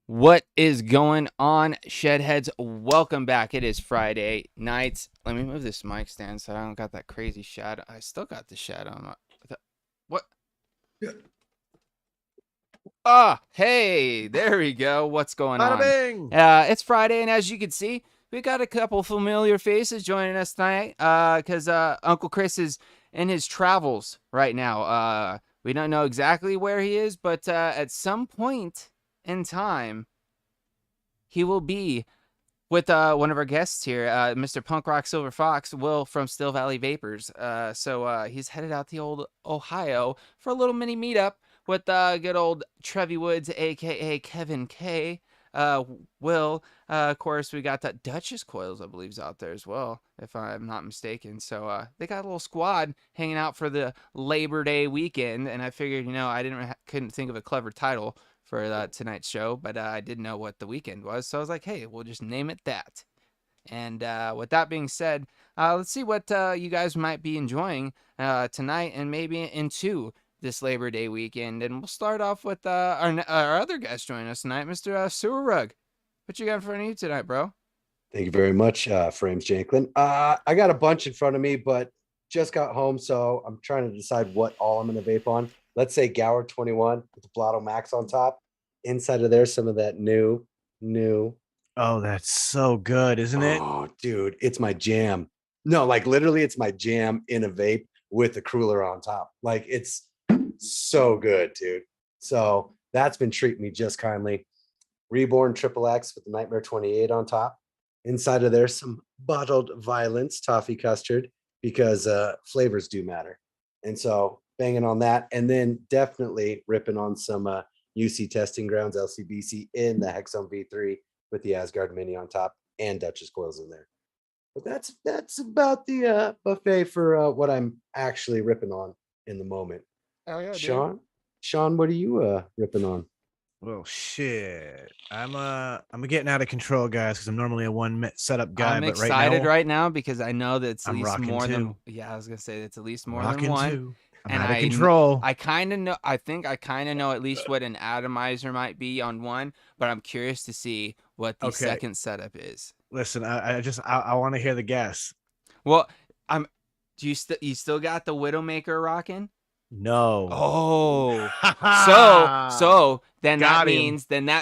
What is going on, Shedheads? Welcome back. It is Friday nights. Let me move this mic stand so I don't got that crazy shadow. I still got the shadow on my... What? Yeah. Ah, hey, there we go. What's going on? Bing. It's Friday, and as you can see, we got a couple familiar faces joining us tonight because Uncle Chris is in his travels right now. We don't know exactly where he is, but at some point in time, he will be with one of our guests here, Mr. Punk Rock Silver Fox, Will from Still Valley Vapors. So he's headed out to old Ohio for a little mini meetup with good old Trevi Woods, aka Kevin K. Will, of course, we got that Duchess Coils, I believe, is out there as well, if I'm not mistaken. So they got a little squad hanging out for the Labor Day weekend, and I figured, I couldn't think of a clever title for tonight's show, but I didn't know what the weekend was, so I was like, hey, we'll just name it that. And with that being said, let's see what you guys might be enjoying tonight and maybe into this Labor Day weekend. And we'll start off with our other guest joining us tonight, Mr. Sewer Rug. What you got in front of you tonight, bro? Thank you very much, Frames Janklin. I got a bunch in front of me, but just got home, so I'm trying to decide what all I'm going to vape on. Let's say Gower 21 with the Blotto Max on top. Inside of there, some of that new. Oh, that's so good, isn't it? Oh, dude, it's my jam. No, like literally, it's my jam in a vape with the cooler on top. Like, it's so good, dude. So that's been treating me just kindly. Reborn Triple X with the Nightmare 28 on top. Inside of there, some Bottled Violence toffee custard, because flavors do matter. And so banging on that, and then definitely ripping on some UC Testing Grounds LCBC in the Hexome V3 with the Asgard Mini on top and Duchess Coils in there. But that's about the buffet for what I'm actually ripping on in the moment. Oh yeah, Sean, what are you ripping on? Well, shit, I'm getting out of control, guys, because I'm normally a one setup guy. I'm but excited right now because I know that it's at least more too. than. Yeah, I was gonna say it's at least more than one. Too. I'm and out of control. I kind of know. I think I kind of know at least what an atomizer might be on one, but I'm curious to see what the second setup is. Listen, I want to hear the guess. Well, you still got the Widowmaker rocking? No. Oh. so then that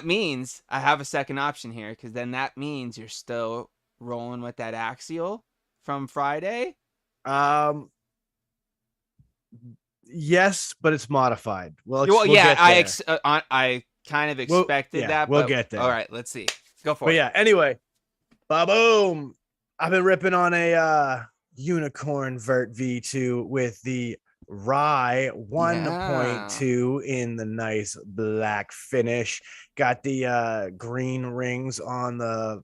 means I have a second option here, because then that means you're still rolling with that Axial from Friday. Yes, but it's modified. I kind of expected that. We'll get there. All right, let's see. Go for it. But yeah, anyway, boom. I've been ripping on a Unicorn Vert V2 with the Rye 1.2 in the nice black finish. Got the green rings on the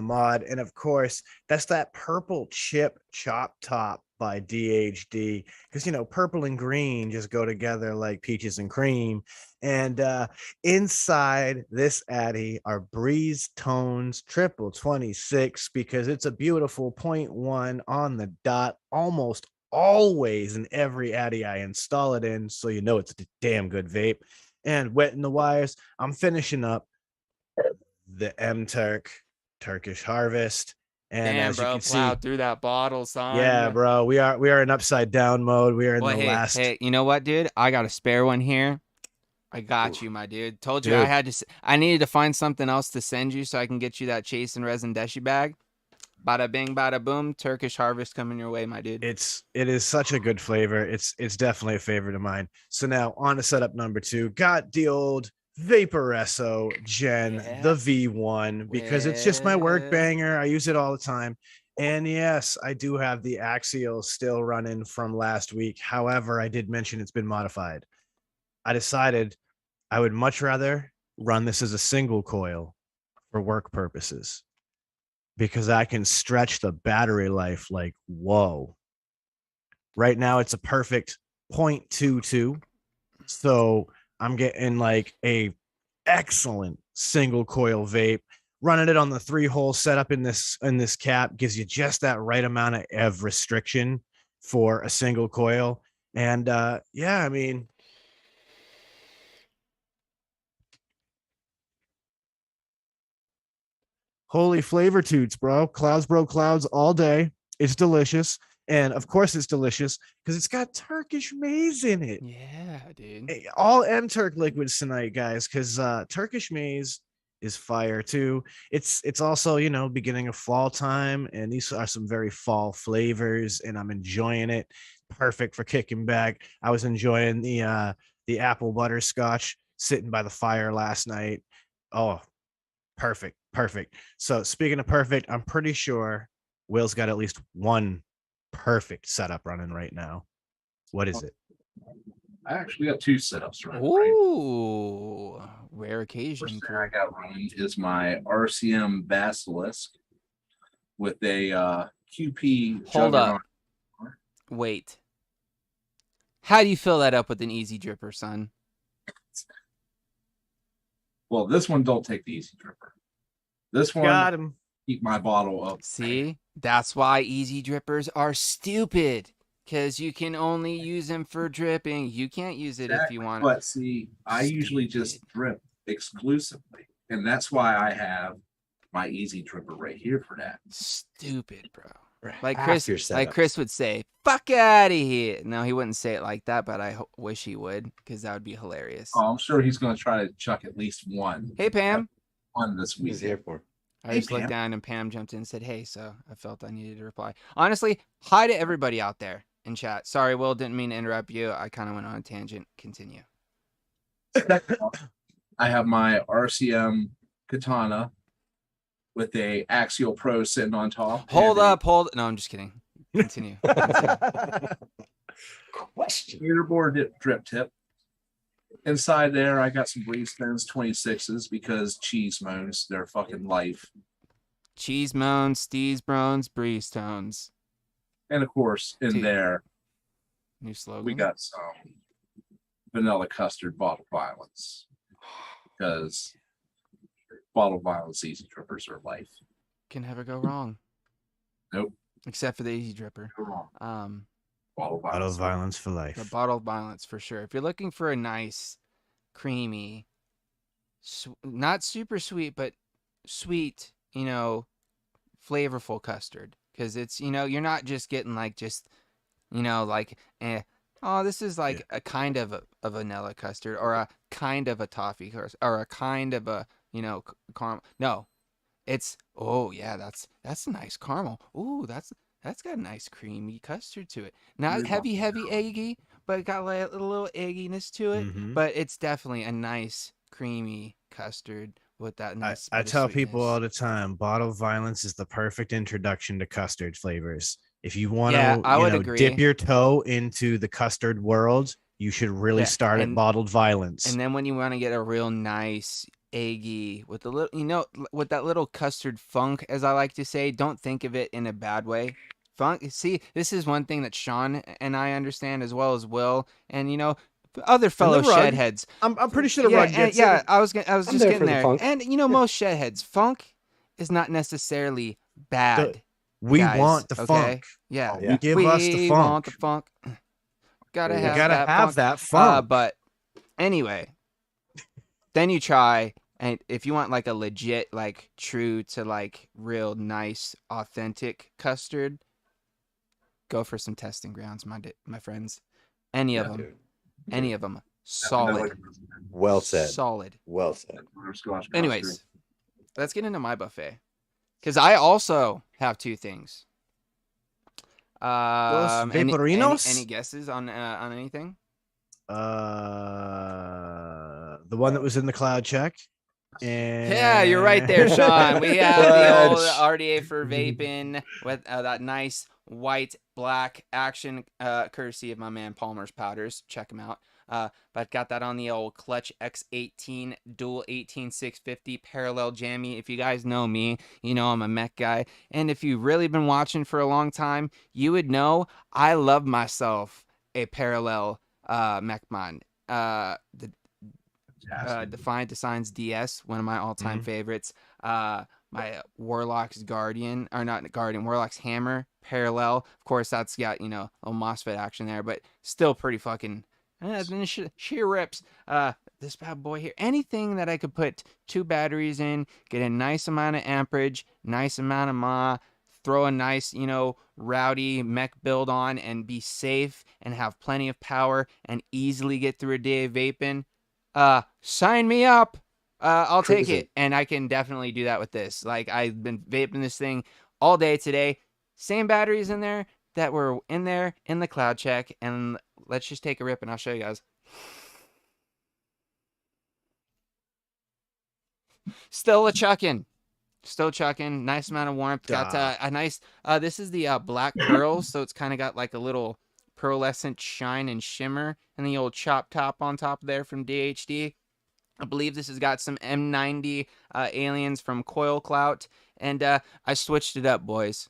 mod, and of course that's that purple chip chop top by DHD, because purple and green just go together like peaches and cream. And inside this Addy are Breeze Tones Triple 26, because it's a beautiful 0.1 on the dot, almost always in every Addy I install it in, so it's a damn good vape. And wetting the wires, I'm finishing up the Turkish Harvest. And damn, as bro, you can plowed see through that bottle, son. Yeah, bro, we are in upside down mode. We are in last. Hey, you know what, dude? I got a spare one here. I got you, my dude. Told you I needed to find something else to send you so I can get you that Chase and Resin Deshi bag. Bada bing, bada boom. Turkish Harvest coming your way, my dude. It is such a good flavor. It's definitely a favorite of mine. So now on to setup number 2. Got the old Vaporesso Gen, the V1, because it's just my work banger. I use it all the time. And yes, I do have the Axial still running from last week. However, I did mention it's been modified. I decided I would much rather run this as a single coil for work purposes. because I can stretch the battery life like whoa. Right now it's a perfect 0.22. So I'm getting like a excellent single coil vape. Running it on the 3-hole setup in this cap gives you just that right amount of restriction for a single coil. And yeah, I mean, holy flavor toots, bro. Clouds all day. It's delicious. And of course it's delicious because it's got Turkish maize in it. Yeah, dude. All Turk liquids tonight, guys, because Turkish maize is fire too. It's also, you know, beginning of fall time, and these are some very fall flavors, and I'm enjoying it. Perfect for kicking back. I was enjoying the apple butterscotch sitting by the fire last night. Oh, perfect. So speaking of perfect, I'm pretty sure Will's got at least one perfect setup running right now. What is it? I actually got 2 setups running. Ooh, rare occasion. First thing I got running is my RCM Basilisk with a QP. Hold up. Juggernaut. Wait. How do you fill that up with an easy dripper, son? Well, this one don't take the easy dripper. This one Got him. keep my bottle up. See? That's why easy drippers are stupid. Because you can only use them for dripping. You can't use it if you want. But see, I usually just drip exclusively. And that's why I have my easy dripper right here for that. Stupid, bro. Half Like your Chris would say, fuck out of here. No, he wouldn't say it like that, but I wish he would, because that would be hilarious. Oh, I'm sure he's going to try to chuck at least one. Hey, Pam. One this week. He's here for. I just looked down and Pam jumped in and said, hey, so I felt I needed to reply. Honestly, hi to everybody out there in chat. Sorry, Will, didn't mean to interrupt you. I kind of went on a tangent. Continue. I have my RCM Katana with a Axial Pro sitting on top. Hold. No, I'm just kidding. Continue. Question. Leaderboard drip tip. Inside there, I got some Breeze Stones 26s because cheese moans, they're fucking life. Cheese moans, Steez Brones, Breeze Tones. And of course, in Dude. there, New slogan. we got some vanilla custard bottle violence because bottle violence easy drippers are life. Can never go wrong. Nope. Except for the easy dripper. Go wrong. Bottle Bottle violence for life. The bottled violence for sure. If you're looking for a nice, creamy, not super sweet, but sweet, you know, flavorful custard. Because it's, you know, you're not just getting like just, you know, like, oh, this is like a kind of a vanilla custard or a kind of a toffee or a kind of a, you know, caramel. No, it's, oh yeah, that's a nice caramel. Ooh, that's got a nice creamy custard to it. Not heavy eggy, but it got like a little egginess to it. Mhm. But it's definitely a nice creamy custard with that nice. I tell people all the time, bottle violence is the perfect introduction to custard flavors. If you want to, dip your toe into the custard world, you should really start at bottled violence. And then when you want to get a real nice eggy with a little, you know, with that little custard funk, as I like to say, don't think of it in a bad way. Funk. See, this is one thing that Sean and I understand as well as Will, and you know, other fellow shedheads. I'm pretty sure the rug gets it. I was just getting there. And you know, most shedheads, funk is not necessarily bad. We guys, want the funk. Yeah. Give us the funk. We want the funk. Gotta have that funk. But anyway, then you try, and if you want like a legit, like true to like real nice, authentic custard, go for some testing grounds, my friends. Any of them, solid. Well said. Solid. Well said. Anyways, let's get into my buffet, because I also have 2 things. Any guesses on anything? The one that was in the cloud check. And... Yeah, you're right there, Sean. We have the old RDA for vaping with that nice white black action, courtesy of my man Palmer's Powders. Check him out. But got that on the old Clutch X18 dual 18650 parallel jammy. If you guys know me, you know I'm a mech guy. And if you've really been watching for a long time, you would know I love myself a parallel mech mod. The Defiant Designs DS, one of my all-time favorites. My Warlock's Guardian, or not Guardian, Warlock's Hammer, parallel. Of course, that's got, you know, a MOSFET action there, but still pretty fucking, she rips. This bad boy here, anything that I could put 2 batteries in, get a nice amount of amperage, nice amount of mAh, throw a nice, you know, rowdy mech build on and be safe and have plenty of power and easily get through a day of vaping. Sign me up. I'll take it. And I can definitely do that with this. Like, I've been vaping this thing all day today. Same batteries in there that were in there in the cloud check. And let's just take a rip and I'll show you guys. Still a chucking. Still chucking. Nice amount of warmth. Got a nice, this is the Black Pearl. So it's kind of got like a little pearlescent shine and shimmer. And the old chop top on top there from DHD. I believe this has got some M90 aliens from Coil Clout. And I switched it up, boys.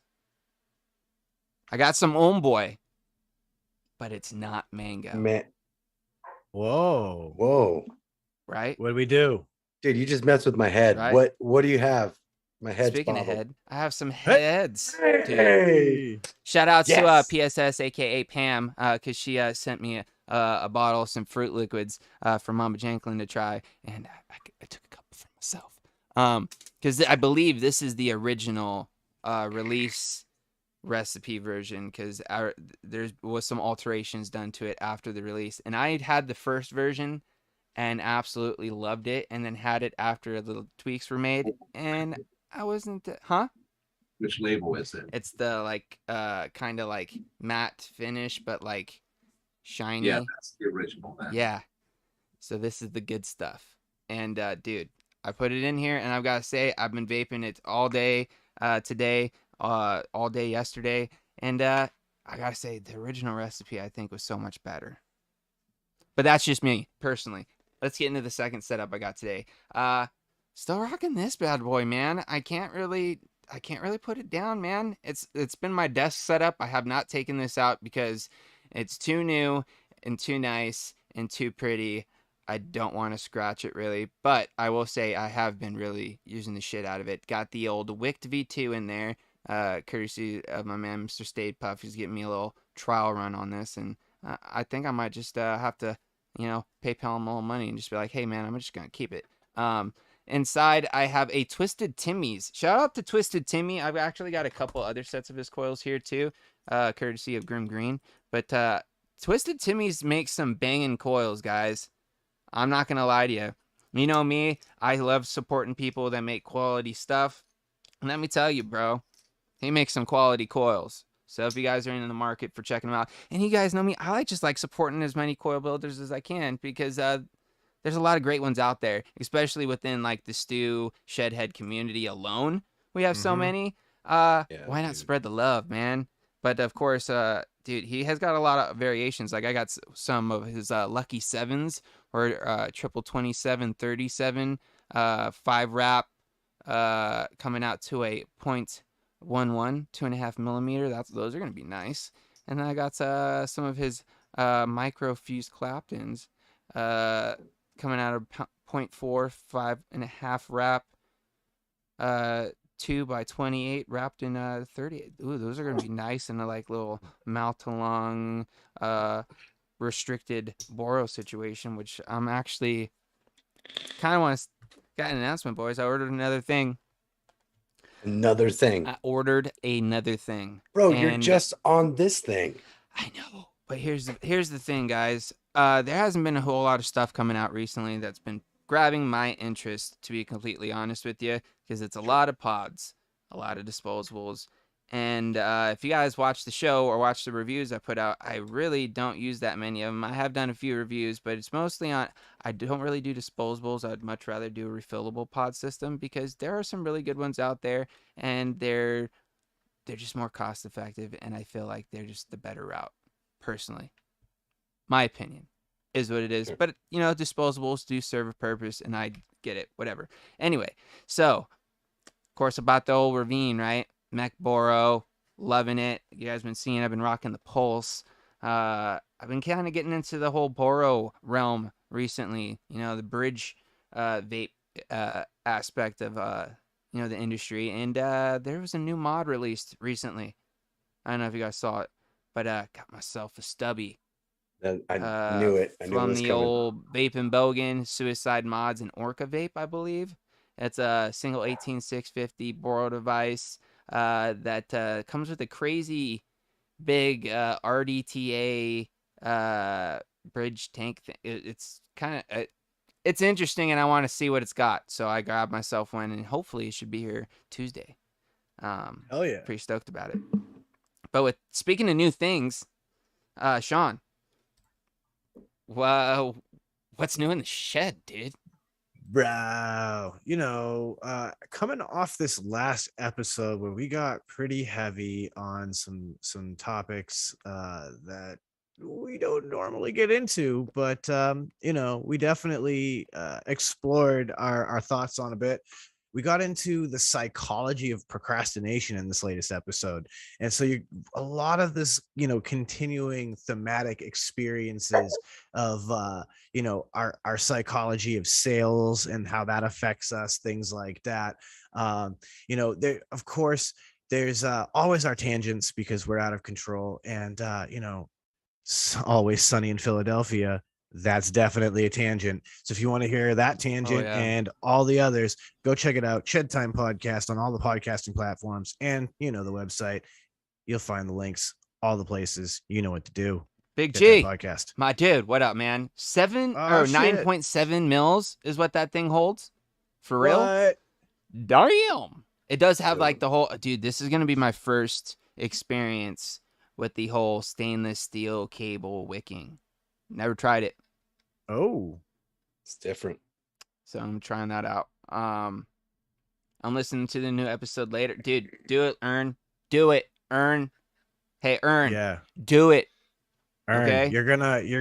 I got some Boy, but it's not mango. Whoa. Right? What do we do? Dude, you just messed with my head. Right? What do you have? My head's Speaking bottled. of head, I have some heads. Dude. Hey. Shout out to Yes. PSS, aka Pam, because she sent me a bottle of some fruit liquids for Mama Janklin to try, and I took a couple for myself. Because I believe this is the original release recipe version, because there was some alterations done to it after the release, and I had the first version and absolutely loved it, and then had it after little tweaks were made, and I wasn't, Which label is it? It's the like kind of like matte finish, but like shiny. Yeah, that's the original. Then. Yeah. So this is the good stuff. And dude, I put it in here, and I've got to say, I've been vaping it all day today, all day yesterday, and I gotta say, the original recipe I think was so much better. But that's just me personally. Let's get into the second setup I got today. Still rocking this bad boy, man. I can't really put it down, man. It's been my desk setup. I have not taken this out because it's too new and too nice and too pretty. I don't want to scratch it really, but I will say I have been really using the shit out of it. Got the old Wicked V2 in there, courtesy of my man Mr. Stade Puff. He's getting me a little trial run on this, and I think I might just have to, you know, PayPal him a little money and just be like, hey man, I'm just gonna keep it. Inside, I have a Twisted Timmy's. Shout out to Twisted Timmy. I've actually got a couple other sets of his coils here too, courtesy of Grim Green. But Twisted Timmy's makes some banging coils, guys. I'm not gonna lie to you. You know me, I love supporting people that make quality stuff. And let me tell you, bro, he makes some quality coils. So if you guys are in the market for checking them out, and you guys know me, I just like supporting as many coil builders as I can, because there's a lot of great ones out there, especially within like the Stew Shedhead community alone. We have so many. Why not spread the love, man? But of course, dude, he has got a lot of variations. Like I got some of his Lucky Sevens, or triple 2737 5 wrap, coming out to a 0.11 2.5 millimeter. Those are gonna be nice. And then I got some of his micro fused Claptons, coming out of 0.4 5.5 wrap, 2 by 28 wrapped in 38. Ooh, those are gonna be nice in a like little mouth to lung restricted Boro situation, which I'm actually kind of want to got an announcement, boys. I ordered another thing. Another thing. I ordered another thing. Bro, you're just on this thing. I know. But here's the thing, guys. There hasn't been a whole lot of stuff coming out recently that's been grabbing my interest, to be completely honest with you, because it's a lot of pods, a lot of disposables. And if you guys watch the show or watch the reviews I put out, I really don't use that many of them. I have done a few reviews, but it's mostly on, I don't really do disposables. I'd much rather do a refillable pod system, because there are some really good ones out there, and they're just more cost effective, and I feel like they're just the better route, personally. My opinion. is what it is. Sure. But you know, disposables do serve a purpose, and I get it. Whatever. Anyway, so of course about the old Ravine, right? Mech Boro, loving it. You guys been seeing? I've been rocking the Pulse. I've been kind of getting into the whole Boro realm recently. You know, the bridge vape aspect of you know, the industry, and there was a new mod released recently. I don't know if you guys saw it, but got myself a stubby I knew it. I knew it from was the coming. old Vape and Bogan, Suicide Mods, and Orca Vape, I believe. It's a single 18650 Boro device that comes with a crazy big RDTA bridge tank thing. It's kind of it's interesting, and I want to see what it's got. So I grabbed myself one, and hopefully it should be here Tuesday. Hell yeah. Pretty stoked about it. But with speaking of new things, Sean, well, what's new in the shed, dude? Bro, you know, coming off this last episode where we got pretty heavy on some topics that we don't normally get into, but you know, we definitely explored our thoughts on a bit. We got into the psychology of procrastination in this latest episode, and so a lot of this, you know, continuing thematic experiences of you know, our psychology of sales and how that affects us, things like that. You know, there, of course, there's always our tangents because we're out of control, and you know, Always Sunny in Philadelphia, that's definitely a tangent. So if you want to hear that tangent yeah. and all the others, go check it out. Shed Time Podcast on all the podcasting platforms, and you know, the website. You'll find the links, all the places. You know what to do. Big Shed G, Time Podcast. my dude, what up, man? 7 Oh, or shit. 9.7 mils is what that thing holds, for real. What? Damn. It does have like Dude. the whole, dude, this is gonna be my first experience with the whole stainless steel cable wicking. Never tried it, Oh, It's different. so I'm trying that out. I'm listening to the new episode later, dude. Do it, Earn. Do it, Earn. Hey, Earn. yeah. Do it. Ern, Okay. you're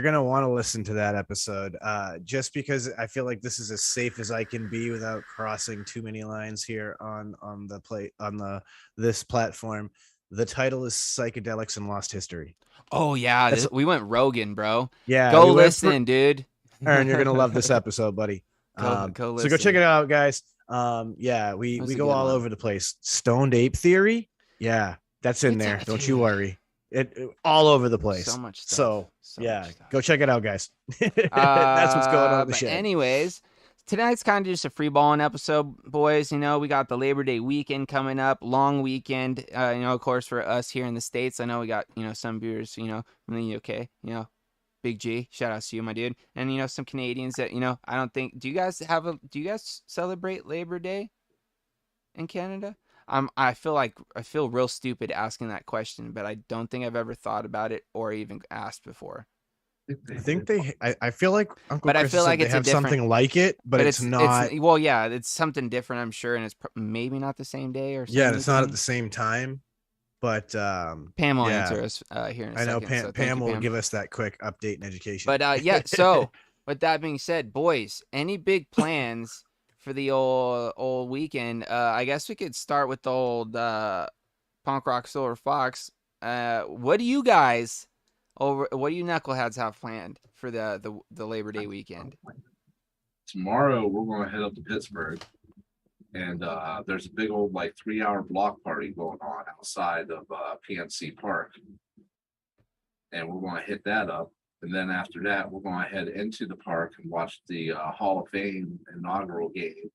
gonna want to listen to that episode, just because I feel like this is as safe as I can be without crossing too many lines here on this platform. The title is Psychedelics and Lost History. Oh yeah, That's- we went Rogan, bro. Yeah, Go we went for- listen, dude. Ern, you're gonna love this episode, buddy. Go So go listen. check it out, guys. Yeah, we That's a go good all one. over the place. Stoned Ape Theory, yeah, that's in It's there. a- Don't you dude. worry. It all over the place. So much stuff. So So yeah, much stuff. go check it out, guys. That's what's going on in the But shed. anyways, tonight's kind of just a free balling episode, boys. You know, we got the Labor Day weekend coming up, long weekend. You know, of course, for us here in the States, I know we got, you know, some viewers, you know, from the UK, you know, Big G, shout out to you, my dude. And, you know, some Canadians that, you know, I don't think, do you guys celebrate Labor Day in Canada? I feel real stupid asking that question, but I don't think I've ever thought about it or even asked before. I think I feel like Uncle But I Chris feel said like they it's a have different- something like it, but it's not. well, yeah, it's something different, I'm sure, and it's maybe not the same day or something. Yeah, and it's not at the same time. But Pam will yeah. answer us here in a I know second. Pam, so thank Pam you, will Pam. give us that quick update and education. But yeah, so with that being said, boys, any big plans for the old weekend? I guess we could start with the old Punk Rock Silver Fox. What do you knuckleheads have planned for the Labor Day weekend? Tomorrow we're going to head up to Pittsburgh, and there's a big old like 3-hour block party going on outside of PNC Park, and we're going to hit that up. And then after that, we're going to head into the park and watch the Hall of Fame inaugural game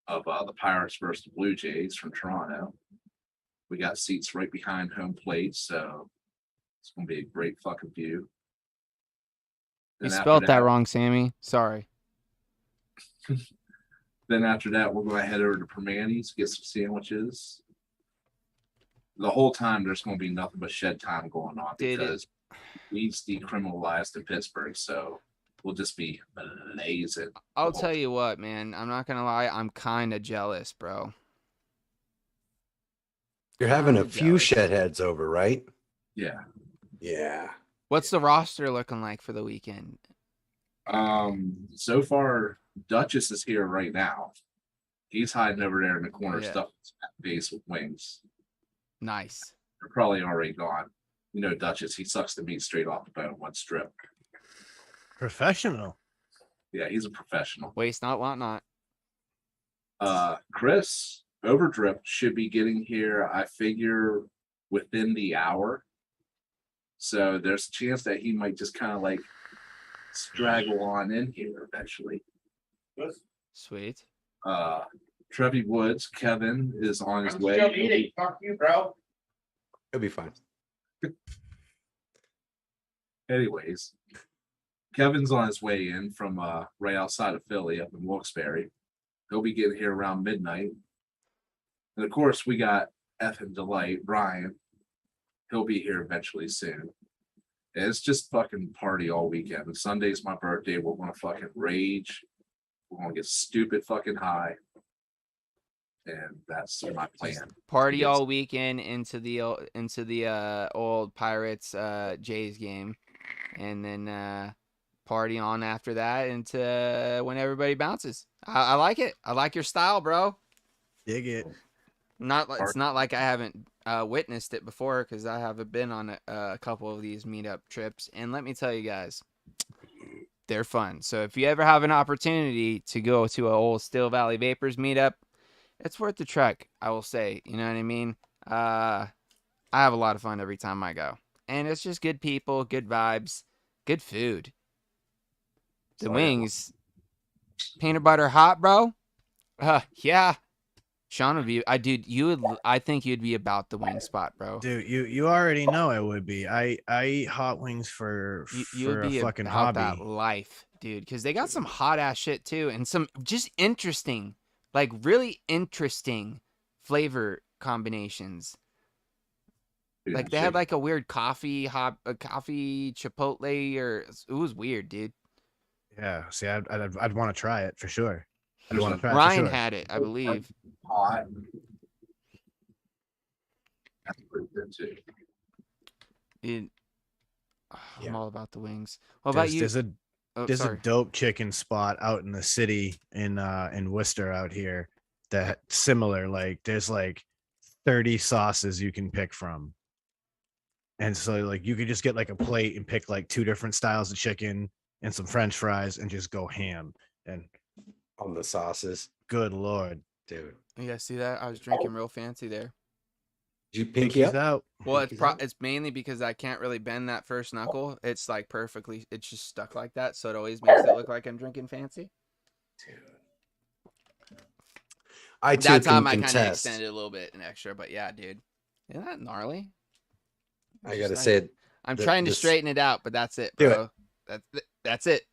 of the Pirates versus the Blue Jays from Toronto. We got seats right behind home plate, so it's going to be a great fucking view. You Then after spelled that wrong, Sammy. Sorry. Then after that, we're going to head over to Permanis, get some sandwiches. The whole time, there's going to be nothing but shed time going on because weed's decriminalized in Pittsburgh, so we'll just be blazing. I'll tell you what, man. I'm not gonna lie. I'm kind of jealous, bro. You're having a I'm few jealous. shed heads over, right? Yeah. Yeah. What's the roster looking like for the weekend? So far, Duchess is here right now. He's hiding over there in the corner, Yeah. stuffing his face with wings. Nice. They're probably already gone. You know, Duchess, he sucks the meat straight off the bone, one strip. Professional. Yeah, he's a professional. Waste not, want not. Chris Overdrip should be getting here, I figure, within the hour. So there's a chance that he might just kind of like straggle on in here eventually. Sweet. Trevi Woods, Kevin is on his way. Fuck you, bro. It'll be fine. Anyways, Kevin's on his way in from right outside of Philly up in Wilkes-Barre. He'll be getting here around midnight. And of course, we got F and Delight, Brian. He'll be here eventually soon. And it's just fucking party all weekend. And Sunday's my birthday. We're gonna fucking rage. We're gonna get stupid fucking high. And that's my plan. Party Yes. all weekend into the old Pirates Jays game, and then party on after that into when everybody bounces. I like it. I like your style, bro. Dig it. It's not like I haven't witnessed it before, because I haven't been on a couple of these meetup trips, and let me tell you guys, they're fun. So if you ever have an opportunity to go to an old Still Valley Vapors meetup, it's worth the trek, I will say. You know what I mean? I have a lot of fun every time I go, and it's just good people, good vibes, good food. The wings, peanut butter hot, bro. Yeah. Sean would be. I think you'd be about the wing spot, bro. Dude, you already know I would be. I eat hot wings for You would a be fucking about hobby. that life, dude. Because they got some hot ass shit too, and some just interesting, like really interesting flavor combinations. Like they had like a weird coffee chipotle, or it was weird, dude. Yeah, see, I'd want to try it for sure. I'd want to try it Ryan for sure. had it, I believe. hot. That's pretty good too. Dude, I'm Yeah. all about the wings. What about you? There's a Sorry. dope chicken spot out in the city in Worcester out here that similar. Like there's like 30 sauces you can pick from. And so like you could just get like a plate and pick like 2 different styles of chicken and some French fries and just go ham. And On the sauces, good Lord. dude. You guys see that? I was drinking real fancy there. Did you pinky Pinkies up? out. Well, Pinkies out? it's mainly because I can't really bend that first knuckle. It's like perfectly. It's just stuck like that, so it always makes it look like I'm drinking fancy. Dude. I too That can time I kind of contest. extended a little bit, an extra, but yeah, dude, isn't that gnarly? I It's gotta just say like- it. I'm the- trying to this- straighten it out, but that's it, Do it. bro. That's it.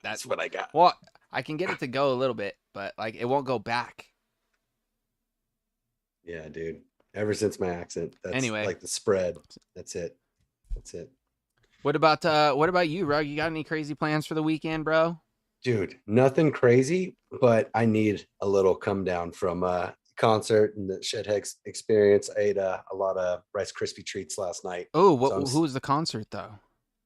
That's what I got. Well, I can get it to go a little bit, but like it won't go back. Yeah, dude. Ever since my accent, that's Anyway. like the spread. That's it. That's it. What about you, bro? You got any crazy plans for the weekend, bro? Dude, nothing crazy, but I need a little come down from concert and the Shedhex experience. I ate a lot of Rice Krispie treats last night. Oh, So I'm who was the concert though?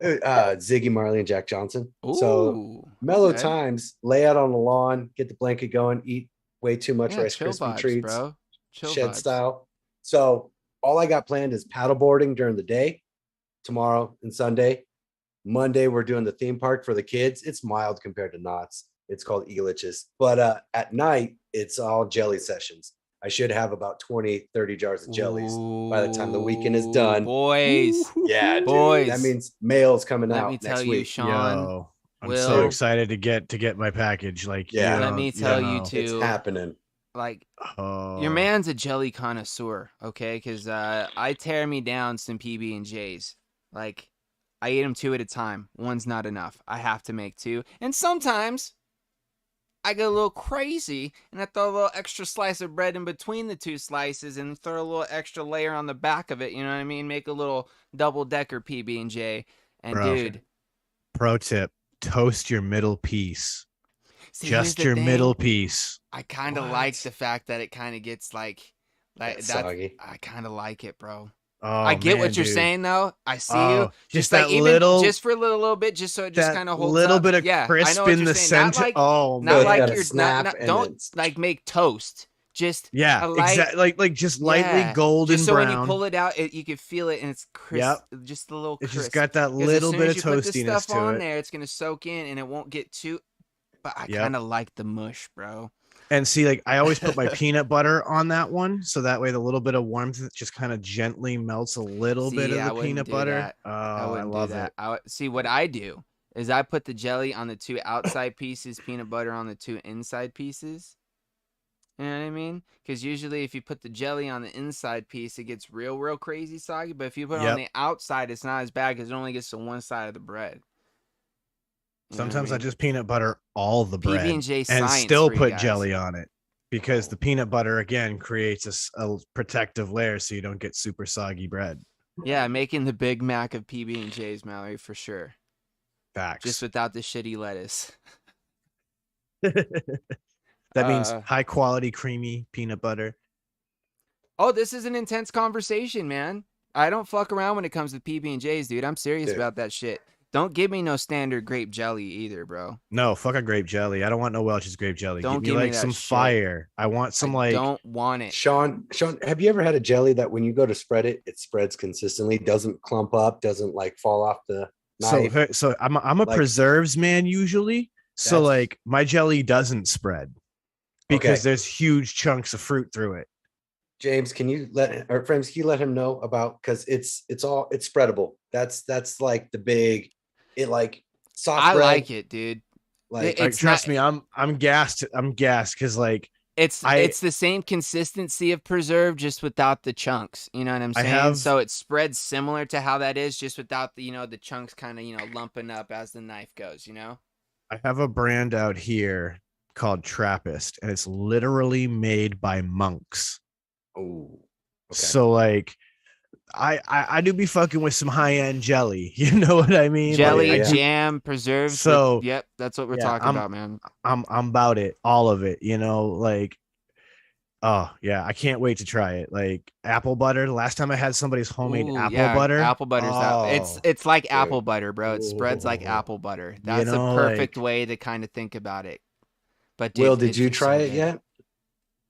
Ziggy Marley and Jack Johnson. Ooh, So mellow okay. times, lay out on the lawn, get the blanket going, eat way too much Yeah, Rice chill Krispie vibes, treats, bro. Chill shed vibes. style. So all I got planned is paddleboarding during the day, tomorrow and Sunday. Monday, we're doing the theme park for the kids. It's mild compared to Knott's. It's called Elitch's. But at night, it's all jelly sessions. I should have about 20, 30 jars of jellies by the time the weekend is Ooh, done. boys. Yeah, dude. Boys. That means mail's coming Let out me tell next you, week. Sean. Yo, I'm Will- so excited to get my package. Like, Yeah. you Let know, me tell you know. too. It's happening. Like Oh, your man's a jelly connoisseur, okay? Because I tear me down some PB and J's. Like I eat them 2 at a time. One's not enough. I have to make 2, and sometimes I get a little crazy and I throw a little extra slice of bread in between the 2 slices and throw a little extra layer on the back of it. You know what I mean? Make a little double-decker PB and J. And Bro. dude, pro tip: toast your middle piece. see, here's Just the your thing. middle piece. I kind of like What? the fact that it kind of gets like That's that. soggy. I kind of like it, bro. Oh, I get man, what you're dude. saying though. I see you. Oh, just like that even little, just for a little bit, just so it just that kind of holds little up. bit of Yeah, I crisp know what in you're the saying. center. Oh, Not So it's like got a you're snap and don't it's like make toast. Just yeah, a light, exactly. Like just lightly yeah. golden Just so brown. when you pull it out, you can feel it and it's crisp. Yep. Just a little It's crisp. just got that Because as little soon bit as of you put this toastiness stuff to on it. there, it's gonna soak in and it won't get too. But I Yep. kind of like the mush, bro. And see, like I always put my peanut butter on that one, so that way the little bit of warmth just kind of gently melts a little bit See, of I the wouldn't peanut do butter. that. Oh, I wouldn't do love that. it. See, what I do is I put the jelly on the 2 outside pieces, peanut butter on the 2 inside pieces. You know what I mean? Because usually if you put the jelly on the inside piece, it gets real crazy soggy. But if you put it on Yep. the outside, it's not as bad because it only gets to one side of the bread. You know what Sometimes I mean? just peanut butter all the bread PB&J and science still for you put guys. jelly on it because the peanut butter again creates a protective layer so you don't get super soggy bread. Yeah, making the Big Mac of PB&J's, Mallory, for sure. Facts. Just without the shitty lettuce. That means high quality creamy peanut butter. Oh, this is an intense conversation, man. I don't fuck around when it comes to PB&J's, dude. I'm serious Dude. about that shit. Don't give me no standard grape jelly either, bro. No, fuck a grape jelly. I don't want no Welch's grape jelly. Don't Give me give me like that some shit. fire. I want some I like don't want it. Sean, have you ever had a jelly that when you go to spread it, it spreads consistently, doesn't clump up, doesn't like fall off the knife? so I'm a Like- preserves man usually. So That's- like my jelly doesn't spread because Okay. there's huge chunks of fruit through it. James, can you let our friends? Can you let him know about because it's spreadable. That's like the big, it like soft. I bread, like it, dude. Like Like, It's trust not- me, I'm gassed. I'm gassed because like It's the same consistency of preserve, just without the chunks. You know what I'm I saying? have- So it spreads similar to how that is, just without the the chunks kind of lumping up as the knife goes. I have a brand out here called Trappist, and it's literally made by monks. oh, okay. So like I do be fucking with some high end jelly. You know what I mean? Jelly, Like, I do- jam, preserves. So- yep, that's what we're Yeah, talking about, man. I'm about it, all of it. Like, oh yeah, I can't wait to try it. Like apple butter. The last time I had somebody's homemade Ooh, apple yeah, butter. Apple butter's oh, it's like dude. apple butter, bro. It spreads like Ooh. apple butter. That's know, a perfect like- way to kind of think about it. But dude, Will, did it's you just try so it good. yet?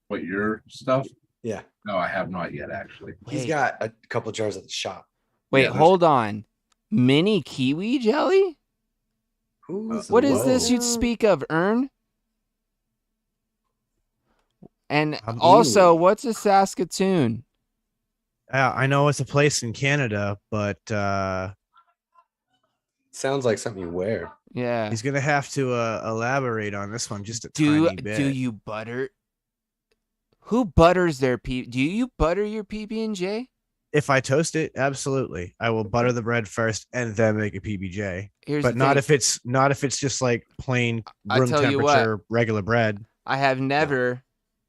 What your stuff? Yeah, No, I have not yet, actually. he's Wait. got a couple jars at the shop. Wait, Yeah, there's- hold on. Mini kiwi jelly? Who's What is this whoa. you'd speak of, Ern? And I'm also, eating. what's a Saskatoon? I know it's a place in Canada, but Sounds like something you wear. Yeah. he's gonna have to elaborate on this one just a Do tiny bit. you butter? Who butters their Do you butter your PB&J? If I toast it, absolutely. I will butter the bread first and then make a PBJ. Here's But the not thing. if it's just like plain I room tell you what. temperature regular bread. I have never,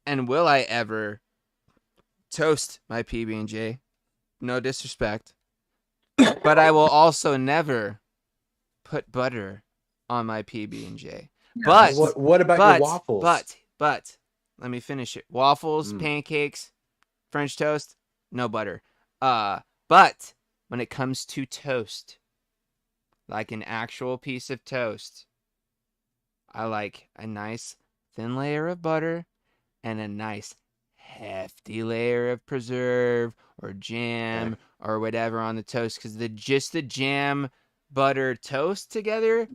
and will I ever, toast my PB&J. No disrespect. But I will also never put butter on my PB&J. But What about your waffles? But let me finish it. Waffles, Mm. pancakes, French toast, no butter. But when it comes to toast, like an actual piece of toast, I like a nice thin layer of butter and a nice hefty layer of preserve or jam or whatever on the toast, because the jam butter toast together,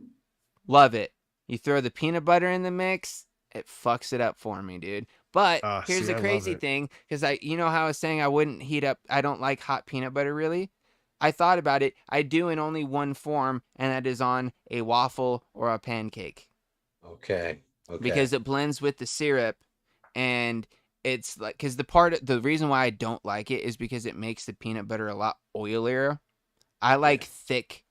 love it. You throw the peanut butter in the mix, it fucks it up for me, dude. But here's see, the I love crazy it. thing, because how I was saying I wouldn't heat up, I don't like hot peanut butter really. I thought about it. I do in only one form, and that is on a waffle or a pancake. Okay. Because it blends with the syrup, and it's like, because the reason why I don't like it is because it makes the peanut butter a lot oilier. I like thick,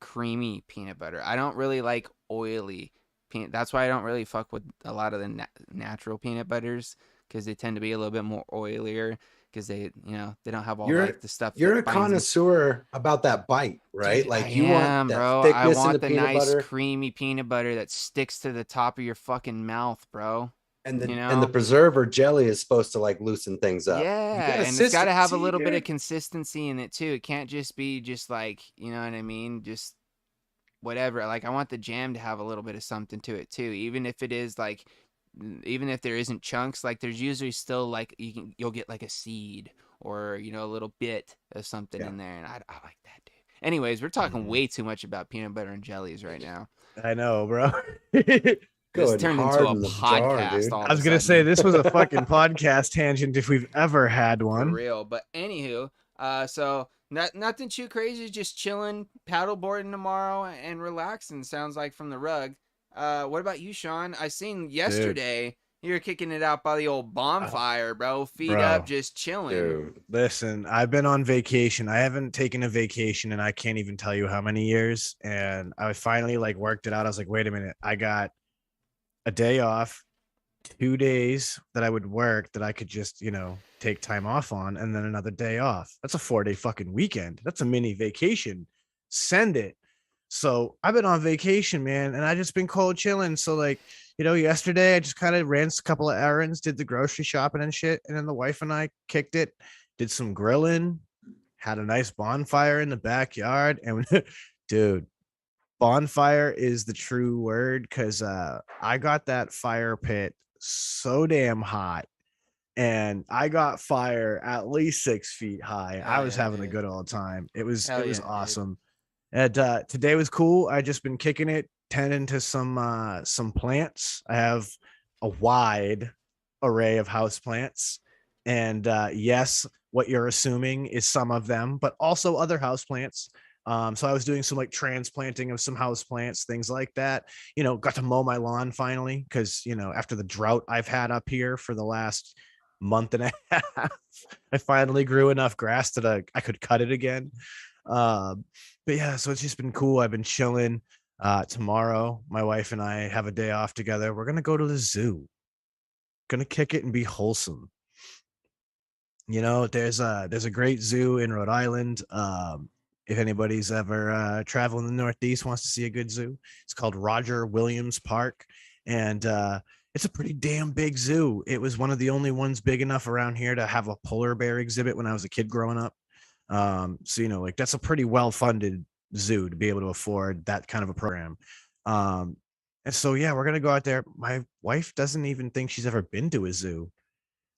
creamy peanut butter. I don't really like oily peanut. That's why I don't really fuck with a lot of the natural peanut butters, because they tend to be a little bit more oilier, because they don't have all like the stuff. You're a that binds them. connoisseur about that bite, right? Dude, like I you am, want that bro. thickness I want in the the peanut nice butter. creamy peanut butter that sticks to the top of your fucking mouth, bro. And the You and the know? preserver jelly is supposed to like loosen things up. You Yeah, got and it's got to have a consistency little bit here. of consistency in it too. It can't just be just like, you know what I mean? Just whatever. Like I want the jam to have a little bit of something to it too, even if it is like even if there isn't chunks, like there's usually still like you'll get like a seed or, you know, a little bit of something Yeah. in there, and I like that, dude. Anyways, we're talking Mhm. way too much about peanut butter and jellies right now. I know, bro. This Going turned into hard a in the jar, podcast dude. all I of a was gonna say sudden. this was a fucking podcast tangent if we've ever had For one. real. But anywho, so nothing too crazy, just chilling, paddleboarding tomorrow and relaxing, sounds like from the rug. What about you, Sean? I seen yesterday you were kicking it out by the old bonfire, bro. Feet up, Bro. just chilling. Dude. Listen, I've been on vacation. I haven't taken a vacation and I can't even tell you how many years. And I finally like worked it out. I was like, wait a minute, I got a day off, 2 days that I would work that I could just, take time off on, and then another day off. That's a 4-day fucking weekend. That's a mini vacation. Send it. So I've been on vacation, man, and I just been cold chilling. So like, yesterday I just kind of ran a couple of errands, did the grocery shopping and shit, and then the wife and I kicked it, did some grilling, had a nice bonfire in the backyard, and dude, bonfire is the true word because I got that fire pit so damn hot, and I got fire at least 6 feet high. I Hell was yeah, having a dude. good old time. It was Hell yeah, dude. awesome. And today was cool. I just been kicking it, tending to some plants. I have a wide array of house plants, and yes, what you're assuming is some of them, but also other house plants. So I was doing some like transplanting of some house plants, things like that. Got to mow my lawn finally because after the drought I've had up here for the last month and a half, I finally grew enough grass that I could cut it again. But yeah, so it's just been cool. I've been chilling. Tomorrow, my wife and I have a day off together. We're gonna go to the zoo. Gonna kick it and be wholesome. There's a great zoo in Rhode Island. If anybody's ever traveling the Northeast, wants to see a good zoo, it's called Roger Williams Park, and it's a pretty damn big zoo. It was one of the only ones big enough around here to have a polar bear exhibit when I was a kid growing up. So like that's a pretty well funded zoo to be able to afford that kind of a program. And so yeah, we're gonna go out there. My wife doesn't even think she's ever been to a zoo.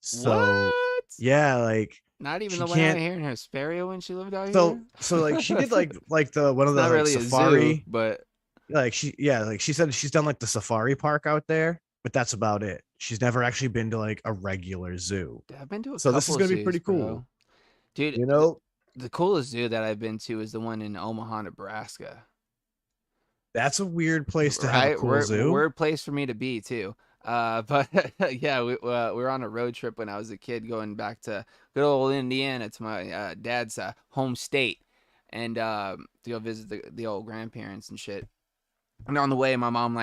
So What? yeah, like Not even she the one out can't. here in Hesperia when she lived out So here? so like she did like the one It's of the not like really a zoo, safari. but Like she said she's done like the safari park out there, but that's about it. She's never actually been to like a regular zoo. I've been to a So this is couple gonna be zoos, pretty cool. bro. Dude, You know, the coolest zoo that I've been to is the one in Omaha, Nebraska. that's a weird place to have a Right? cool zoo. Weird place for me to be too. But yeah, we were on a road trip when I was a kid, going back to good old Indiana to my dad's home state, and to go visit the old grandparents and shit. And on the way, my mom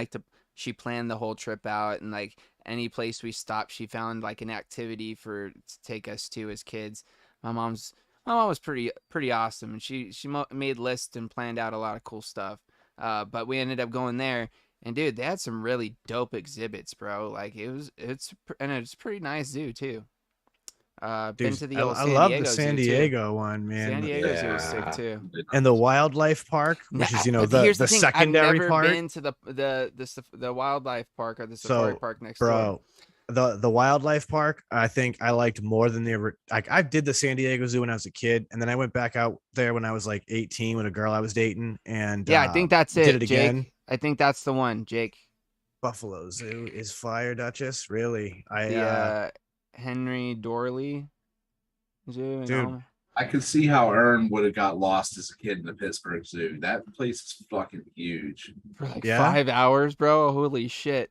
she planned the whole trip out, and like any place we stopped, she found like an activity to take us to as kids. My mom was pretty awesome, and she made lists and planned out a lot of cool stuff. But we ended up going there, and dude, they had some really dope exhibits, bro. Like it's a pretty nice zoo too. Been Dude, to the old I San love the Diego San zoo too. Diego one, San man. Diego zoo was sick Yeah. too. And the wildlife park, which is But the here's the thing: secondary I've never part. been to the wildlife park or the safari So, park next door. bro, the wildlife park, I think I liked more than like I did the San Diego Zoo when I was a kid, and then I went back out there when I was like 18 with a girl I was dating, and Yeah, I think that's did it, it again. Jake. I think that's the one, Jake. Buffalo Zoo is fire, Duchess. Really, The Henry Dorley Zoo in dude, Omaha. I could see how Ern would have got lost as a kid in the Pittsburgh Zoo. That place is fucking huge. For like Yeah? 5 hours, bro. Holy shit.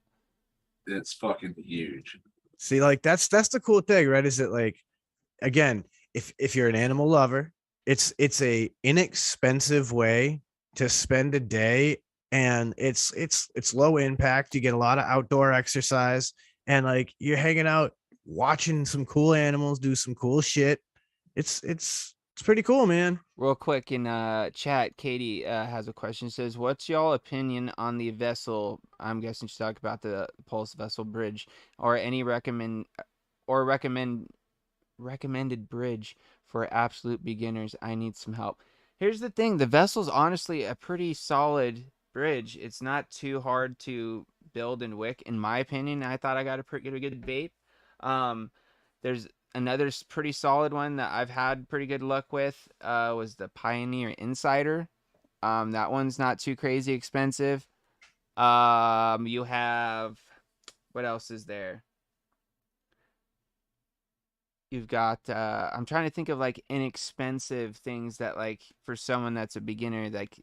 It's fucking huge. see, like that's the cool thing, right? Is it like, again, if you're an animal lover, it's a inexpensive way to spend a day, and it's low impact. You get a lot of outdoor exercise, and like you're hanging out watching some cool animals do some cool shit. It's It's pretty cool, man. Real quick in chat, Katie has a question. Says, "What's y'all opinion on the vessel?" I'm guessing she's talking about the Pulse Vessel Bridge, or any recommended bridge for absolute beginners. I need some help. Here's the thing: the vessel's honestly a pretty solid bridge. It's not too hard to build and wick, in my opinion. I thought I got a pretty good vape. There's another pretty solid one that I've had pretty good luck with. Was the Pioneer Insider. That one's not too crazy expensive. You have, what else is there? You've got, I'm trying to think of like inexpensive things that, like, for someone that's a beginner, like,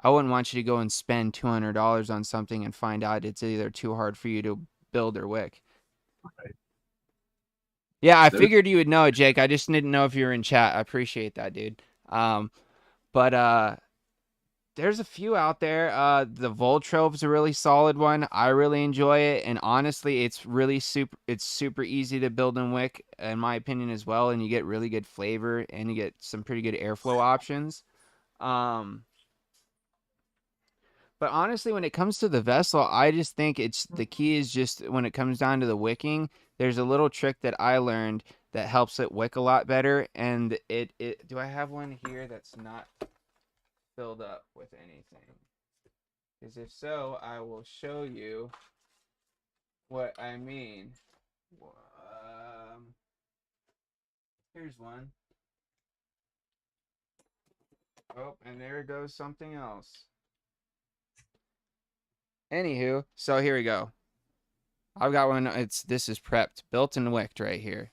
I wouldn't want you to go and spend $200 on something and find out it's either too hard for you to build or wick. Right. Yeah, I figured you would know it, Jake. I just didn't know if you were in chat. I appreciate that, dude. But there's a few out there. The Voltrope's a really solid one. I really enjoy it, and honestly, it's super easy to build and wick, in my opinion, as well. And you get really good flavor, and you get some pretty good airflow options. But honestly, when it comes to the vessel, I just think the key is just when it comes down to the wicking, there's a little trick that I learned that helps it wick a lot better. And do I have one here that's not filled up with anything? Because if so, I will show you what I mean. Here's one. Oh, and there goes something else. Anywho, so here we go. I've got one. This is prepped, built and wicked right here.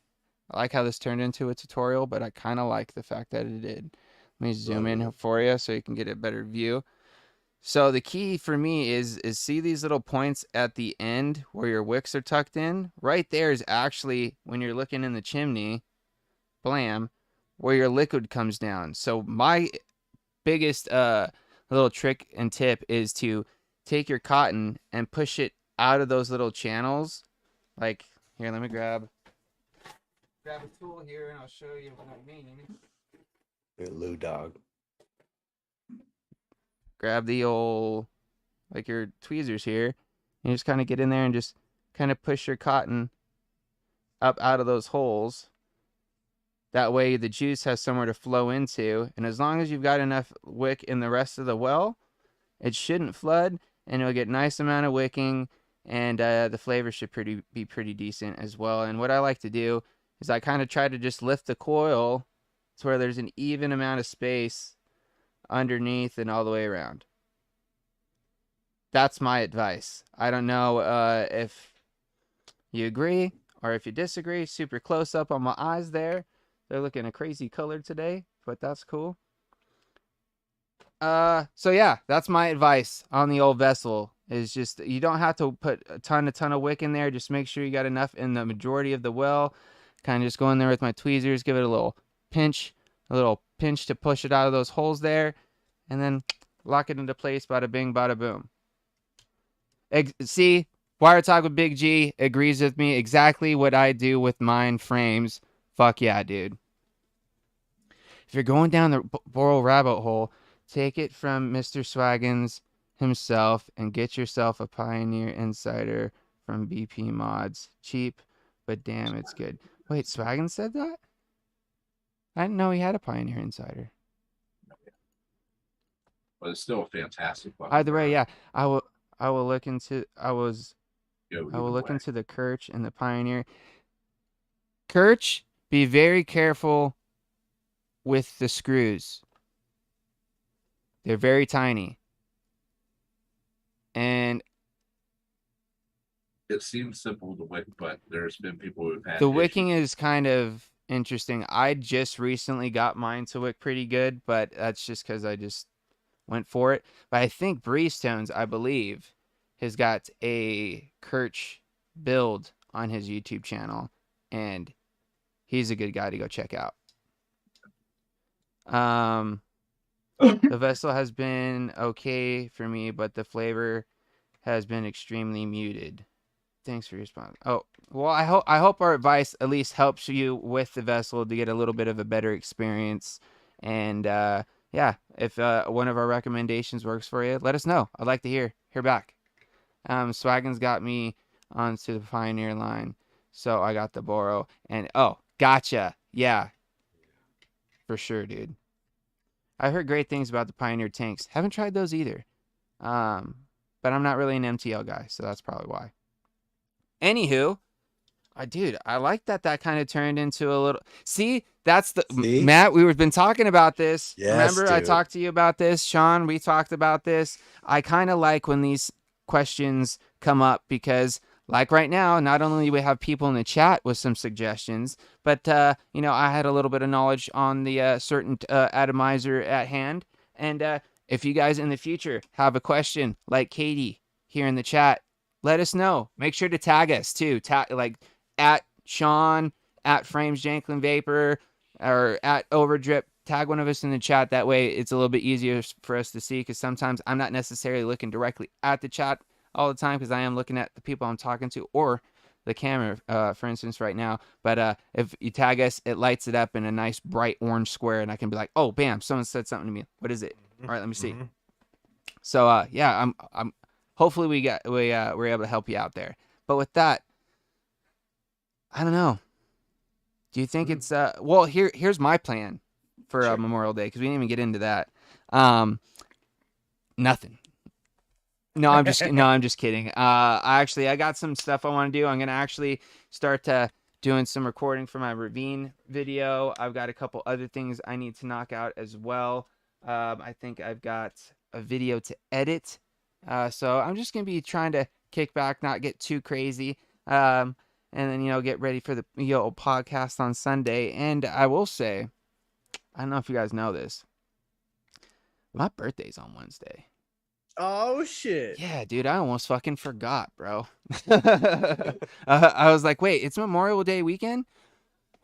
I like how this turned into a tutorial, but I kind of like the fact that it did. Let me zoom in for you so you can get a better view. So the key for me is see these little points at the end where your wicks are tucked in? Right there is actually, when you're looking in the chimney, blam, where your liquid comes down. So my biggest little trick and tip is to take your cotton and push it out of those little channels. Like, here, let me grab a tool here and I'll show you what I mean. Lou dog. Grab the old, like, your tweezers here, and just kind of get in there and just kind of push your cotton up out of those holes. That way the juice has somewhere to flow into, and as long as you've got enough wick in the rest of the well, it shouldn't flood, and you'll get nice amount of wicking, and the flavor should be pretty decent as well. And what I like to do is I kind of try to just lift the coil to where there's an even amount of space underneath and all the way around. That's my advice. I don't know if you agree or if you disagree. Super close up on my eyes there. They're looking a crazy color today, but that's cool. So yeah, that's my advice on the old vessel. Is just, you don't have to put a ton of wick in there. Just make sure you got enough in the majority of the well. Kind of just go in there with my tweezers, give it a little pinch to push it out of those holes there, and then lock it into place. Bada bing, bada boom. See, Wire Talk with Big G agrees with me. Exactly what I do with mine frames. Fuck yeah, dude. If you're going down the Boral rabbit hole, take it from Mr. Swaggins himself and get yourself a Pioneer Insider from BP Mods. Cheap, but damn, it's good. Wait, Swaggins said that? I didn't know he had a Pioneer Insider. But it's still a fantastic one. Either way, yeah, I will look into into the Kirch and the Pioneer. Kirch, be very careful with the screws. They're very tiny. And it seems simple to wick, but there's been people who've had the wicking is kind of interesting. I just recently got mine to wick pretty good, but that's just because I just went for it. But I think Breestones, I believe, has got a Kirch build on his YouTube channel, and he's a good guy to go check out. The vessel has been okay for me, but the flavor has been extremely muted. Thanks for your response. Oh, well, I hope our advice at least helps you with the vessel to get a little bit of a better experience. And yeah, if one of our recommendations works for you, let us know. I'd like to hear back. Swaggin's got me onto the Pioneer line, so I got the Boro. And oh, gotcha. Yeah, for sure, dude. I heard great things about the Pioneer tanks. Haven't tried those either. But I'm not really an MTL guy, so that's probably why. Anywho, dude, I like that kind of turned into a little. See, that's the See? Matt. We've been talking about this. Yes, Remember, I dude. talked to you about this, Sean. We talked about this. I kind of like when these questions come up because, like right now, not only do we have people in the chat with some suggestions, but I had a little bit of knowledge on the certain atomizer at hand, and if you guys in the future have a question like Katie here in the chat, let us know. Make sure to tag us too. Like at Sean, at Frames Janklin Vapor, or at Overdrip. Tag one of us in the chat. That way it's a little bit easier for us to see, because sometimes I'm not necessarily looking directly at the chat all the time, because I am looking at the people I'm talking to or the camera, for instance, right now. But if you tag us, it lights it up in a nice bright orange square, and I can be like, oh, bam, someone said something to me. What is it? All right, let me see. So yeah, I'm hopefully we're able to help you out there. But with that, I don't know. Do you think it's well, here's my plan for Sure. Memorial Day, because we didn't even get into that. Nothing. No, I'm just kidding. I got some stuff I want to do. I'm gonna actually start doing some recording for my Ravine video. I've got a couple other things I need to knock out as well. I think I've got a video to edit. So I'm just gonna be trying to kick back, not get too crazy. And then get ready for the podcast on Sunday. And I will say, I don't know if you guys know this, my birthday's on Wednesday. Oh shit. Yeah, dude, I almost fucking forgot, bro. I was like, wait, it's Memorial Day weekend?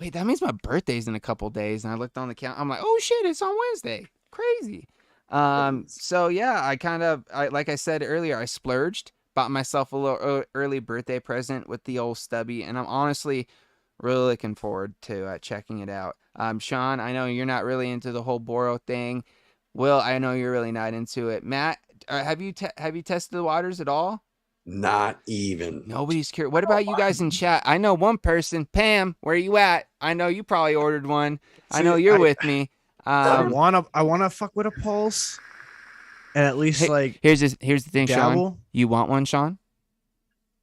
Wait, that means my birthday's in a couple days. And I looked on the calendar. I'm like, oh shit, it's on Wednesday. Crazy. So yeah, like I said earlier, I splurged, bought myself a little early birthday present with the old stubby, and I'm honestly really looking forward to checking it out. Sean, I know you're not really into the whole Boro thing. Will, I know you're really not into it. Matt, have you tested the waters at all? Not even. Nobody's curious. What about you guys in chat? I know one person. Pam, where you at? I know you probably ordered one. I know you're with me. I wanna fuck with a pulse, and at least here's the thing, dabble. Sean. You want one, Sean?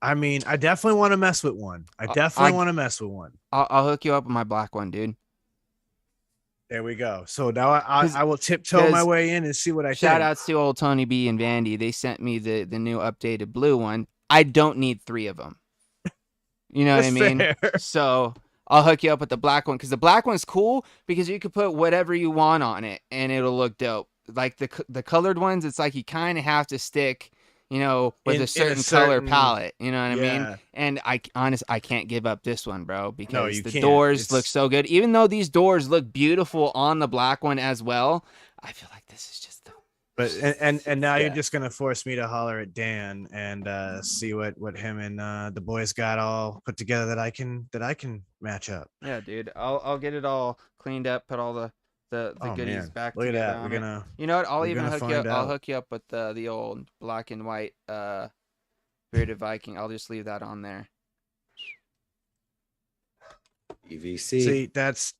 I mean, I definitely want to mess with one. I definitely want to mess with one. I'll hook you up with my black one, dude. There we go. So now I will tiptoe my way in and see what I shout think. outs to old Tony B and Vandy. They sent me the new updated blue one. I don't need 3 of them. You know what I mean? Fair. So I'll hook you up with the black one, because the black one's cool because you can put whatever you want on it and it'll look dope. Like the colored ones, it's like you kind of have to stick, with a certain color palette. You know what I mean? And I can't give up this one, bro, because the doors look so good. Even though these doors look beautiful on the black one as well, I feel like this is just and now you're just gonna force me to holler at Dan and see what him and the boys got all put together that I can match up. Yeah, dude. I'll get it all cleaned up, put all the goodies back Look together. at that. We're gonna. You know what? I'll even hook you up. I'll out. hook you up with the old black and white bearded Viking. I'll just leave that on there. EVC. See, that's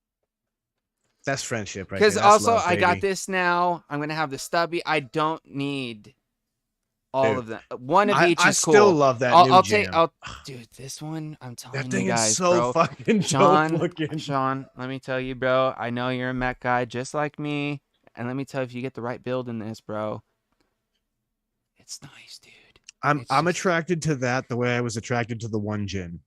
friendship, right? Because also I got this now. I'm gonna have the stubby. I don't need all of them. One of each is cool. I still love that. Dude, this one, I'm telling that thing you guys, is so bro. fucking dope looking. Sean, let me tell you, bro. I know you're a mech guy just like me, and let me tell you, if you get the right build in this, bro, it's nice, dude. I'm attracted to that the way I was attracted to the one gin.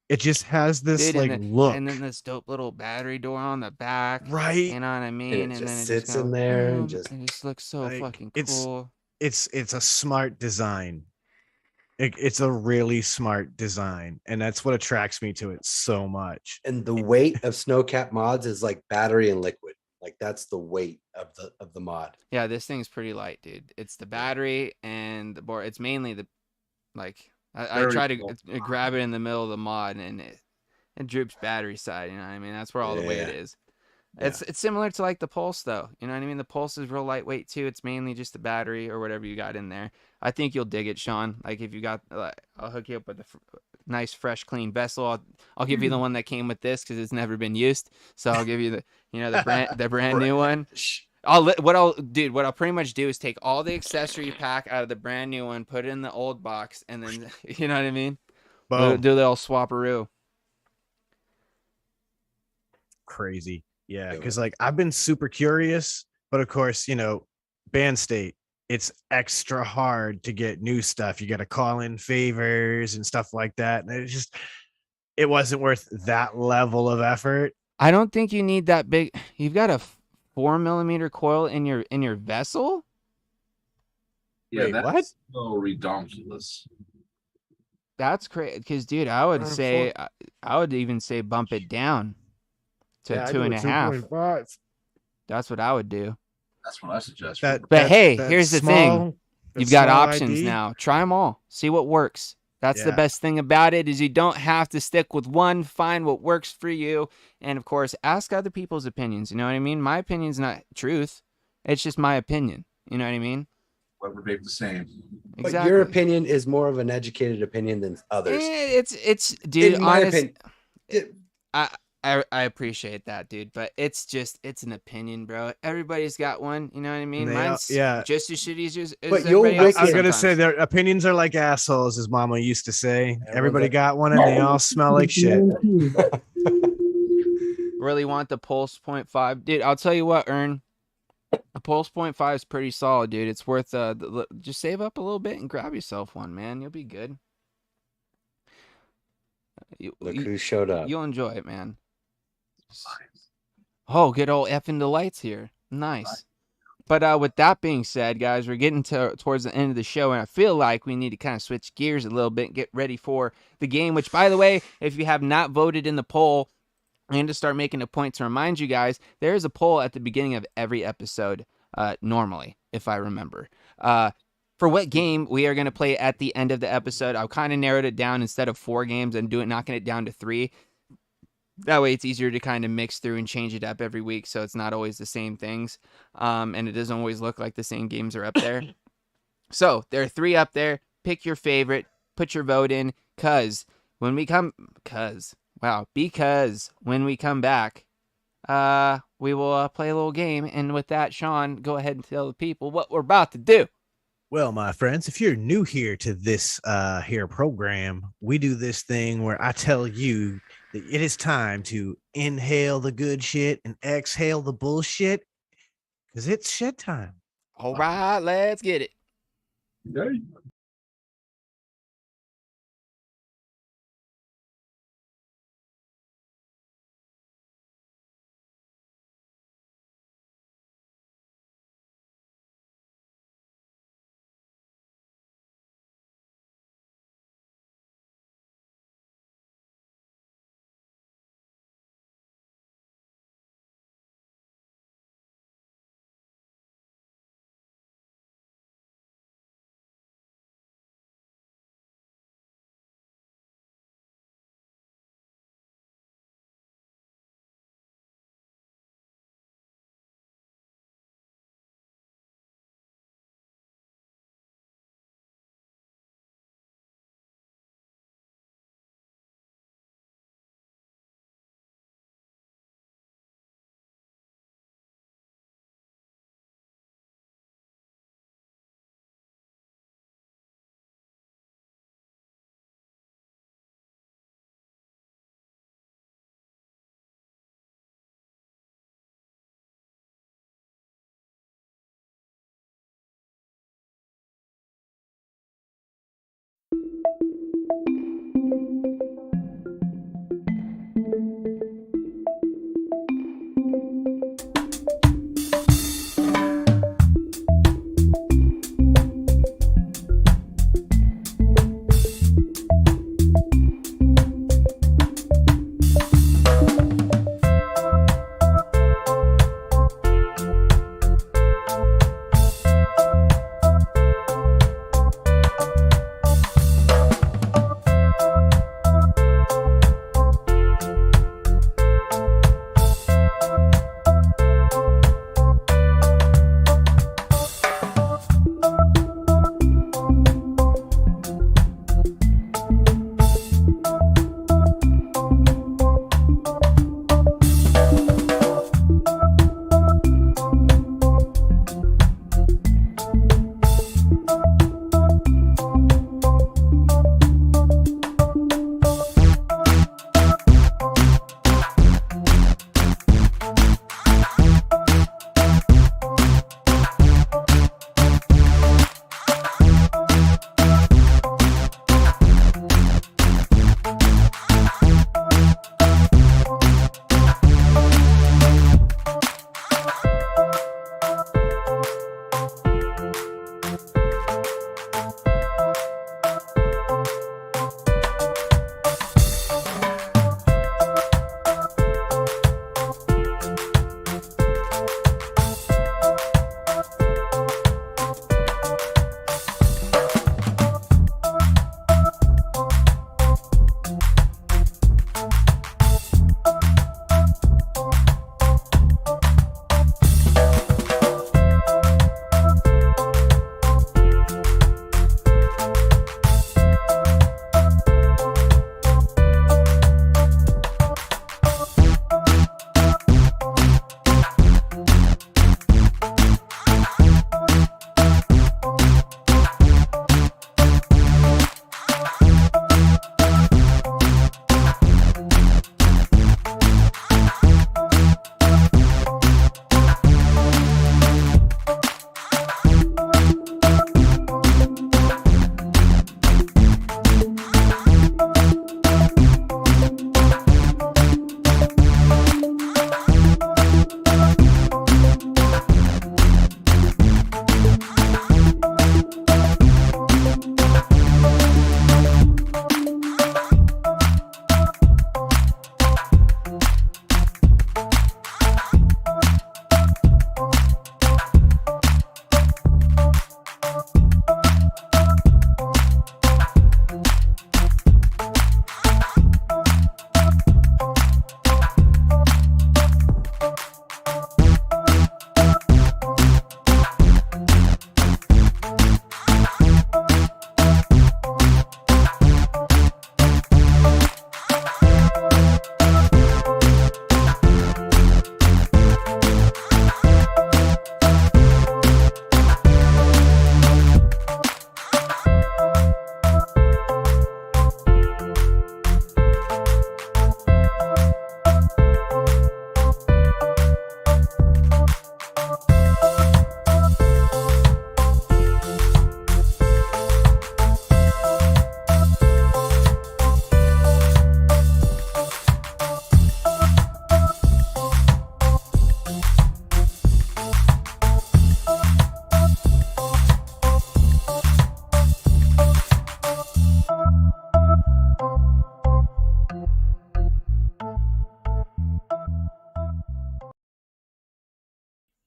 It just has this look, and then this dope little battery door on the back, right? You know what I mean? And then it just sits in there and just looks so fucking cool. It's a smart design. It's a really smart design, and that's what attracts me to it so much. And the weight of snowcap mods is like battery and liquid. Like that's the weight of the mod. Yeah, this thing's pretty light, dude. It's the battery and the board. It's mainly the I Very try to cool. grab it in the middle of the mod, and it droops battery side. You know what I mean? That's where all the weight Yeah. is. Yeah. It's similar to like the Pulse, though. You know what I mean? The Pulse is real lightweight too. It's mainly just the battery or whatever you got in there. I think you'll dig it, Sean. Like if you got, I'll hook you up with a nice, fresh, clean vessel. I'll give you the one that came with this because it's never been used. So I'll give you the brand new one. What I'll pretty much do is take all the accessory pack out of the brand new one, put it in the old box, and then you know what I mean? Do Boom. the little swapperoo. Crazy. Yeah, Do because it. like I've been super curious, but of course, band state, it's extra hard to get new stuff. You got to call in favors and stuff like that. And it wasn't worth that level of effort. I don't think you need that big. You've got a 4 millimeter coil in your vessel. Yeah, Wait, that's what? so redonkulous. That's crazy. Because dude, I would say I would even say bump it down to Yeah, I two do and a a half. 2.5. That's what I would do. That's what I suggest. That, But hey, that here's the small, thing. that You've got small options ID. now. Try them all. See what works. That's the Yeah. best thing about it is you don't have to stick with one. Find what works for you. And of course, ask other people's opinions. You know what I mean? My opinion's not truth. It's just my opinion. You know what I mean? Whoever vape the same. But Exactly. your opinion is more of an educated opinion than others. It's dude, In my honest, opinion. I appreciate that, dude, but it's an opinion, bro. Everybody's got one, you know what I mean? They Mine's yeah. just as shitty as But you'll everybody else's I was gonna sometimes. say their opinions are like assholes, as Mama used to say. Everyone's Everybody like- got one, and they all smell like shit. Really want the Pulse 0.5, dude. I'll tell you what, Ern. A Pulse 0.5 is pretty solid, dude. It's worth just save up a little bit and grab yourself one, man. You'll be good. Look who showed up. You'll enjoy it, man. Oh, good old effing delights here. Nice. But with that being said, guys, we're getting towards the end of the show, and I feel like we need to kind of switch gears a little bit and get ready for the game, which, by the way, if you have not voted in the poll, and to start making a point to remind you guys, there is a poll at the beginning of every episode, normally, if I remember. For what game we are going to play at the end of the episode. I've kind of narrowed it down instead of 4 games and knocking it down to 3. That way it's easier to kind of mix through and change it up every week so it's not always the same things. And it doesn't always look like the same games are up there. So there are 3 up there. Pick your favorite. Put your vote in. Because when we come back, we will play a little game. And with that, Sean, go ahead and tell the people what we're about to do. Well, my friends, if you're new here to this here program, we do this thing where I tell you that it is time to inhale the good shit and exhale the bullshit, because it's shit time. All right, let's get it. Okay.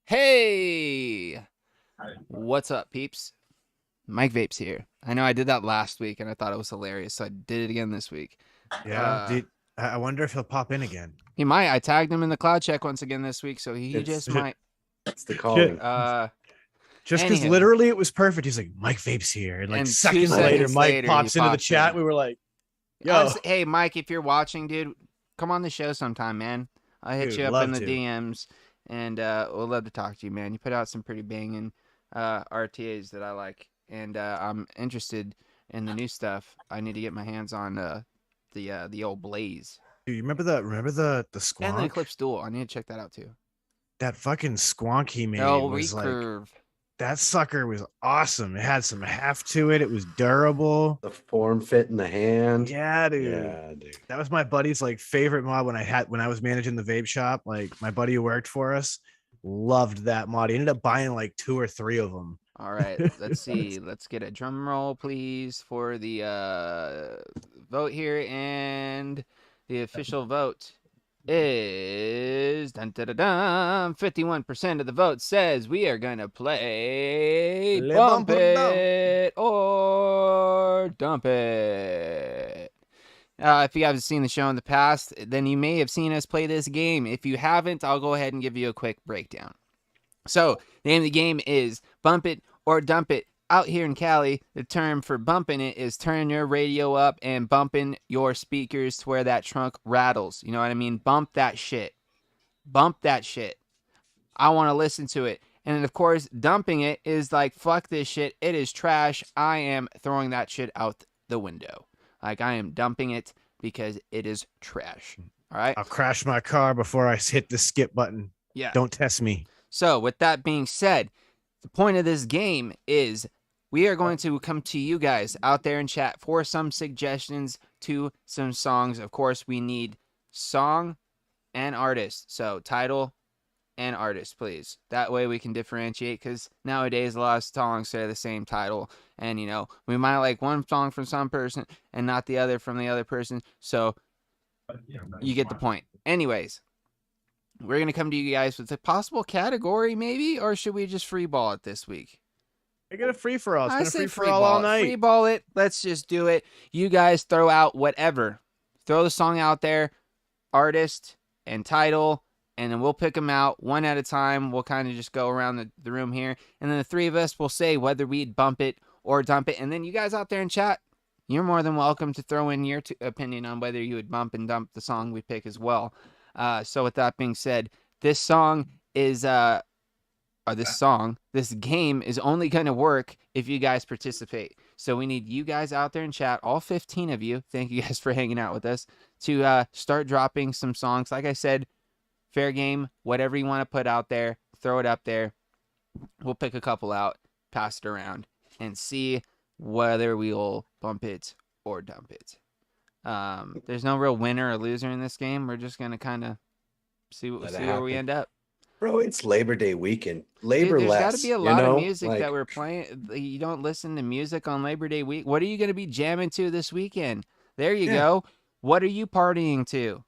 Hey, what's up, peeps? Mike Vape's here. I know I did that last week and I thought it was hilarious, so I did it again this week. Yeah, dude. I wonder if he'll pop in again. He might. I tagged him in the cloud check once again this week, so he just might. It's the calling. Just because Anywho. literally it was perfect. He's like, Mike Vape's here. And like And 2 seconds later, seconds Mike later, pops he into the pops chat. in. We were like, yo. Honestly, hey, Mike, if you're watching, dude, come on the show sometime, man. I'll hit Dude, you up love in the to. DMs, and we'll love to talk to you, man. You put out some pretty banging RTAs that I like, and I'm interested in the new stuff. I need to get my hands on the old Blaze Dude, you remember the and the squonk? Eclipse Dual. I need to check that out too. That fucking squonk he made Oh, was like, recurve. that sucker was awesome. It had some heft to it. It was durable. The form fit in the hand. Yeah, dude. Yeah, dude. That was my buddy's like favorite mod when I was managing the vape shop. Like my buddy who worked for us loved that mod. He ended up buying like 2 or 3 of them. All right, let's see. Let's get a drum roll, please, for the vote here, and the official vote is 51% of the vote says we are gonna play Le Bump Bump or Dump. It or Dump It. If you haven't seen the show in the past, then you may have seen us play this game. If you haven't, I'll go ahead and give you a quick breakdown. So, the name of the game is Bump It or Dump It. Out here in Cali, the term for bumping it is turning your radio up and bumping your speakers to where that trunk rattles. You know what I mean? Bump that shit. Bump that shit. I want to listen to it. And then, of course, dumping it is like, fuck this shit. It is trash. I am throwing that shit out the window. Like, I am dumping it because it is trash. All right? I'll crash my car before I hit the skip button. Yeah. Don't test me. So, with that being said, the point of this game is we are going to come to you guys out there in chat for some suggestions to some songs. Of course, we need song and artist. So, title and artist, please. That way we can differentiate, because nowadays a lot of songs say the same title. And, you know, we might like one song from some person and not the other from the other person. So, you get the point. Anyways. We're going to come to you guys with a possible category, maybe, or should we just free ball it this week? I get a free for all. It's I been a say free for all night. Free ball it. Let's just do it. You guys throw out whatever. Throw the song out there, artist and title, and then we'll pick them out one at a time. We'll kind of just go around the room here, and then the three of us will say whether we'd bump it or dump it. And then you guys out there in chat, you're more than welcome to throw in your opinion on whether you would bump and dump the song we pick as well. So with that being said, this game is only going to work if you guys participate. So we need you guys out there in chat, all 15 of you. Thank you guys for hanging out with us, to start dropping some songs. Like I said, fair game, whatever you want to put out there, throw it up there. We'll pick a couple out, pass it around, and see whether we'll bump it or dump it. There's no real winner or loser in this game. We're just gonna kind of see where we end up. Bro, it's Labor Day weekend. Labor Dude, there's less. got to be a lot of music like, that we're playing. You don't listen to music on Labor Day week. What are you gonna be jamming to this weekend? There you go. What are you partying to?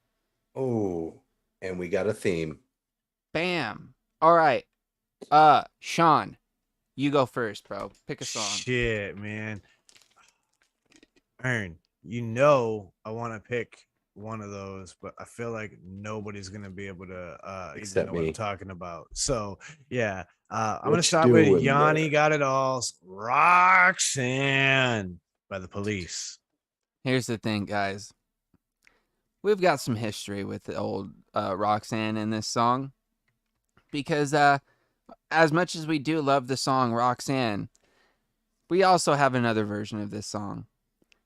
Oh, and we got a theme. Bam. All right. Sean, you go first, bro. Pick a song. Shit, man. Aaron, you know I want to pick one of those, but I feel like nobody's gonna be able to Except know what me. I'm talking about. So yeah, I'm gonna What start you with doing Yanni there? Got It All's Roxanne by The Police. Here's the thing, guys. We've got some history with the old Roxanne in this song, because as much as we do love the song Roxanne, we also have another version of this song,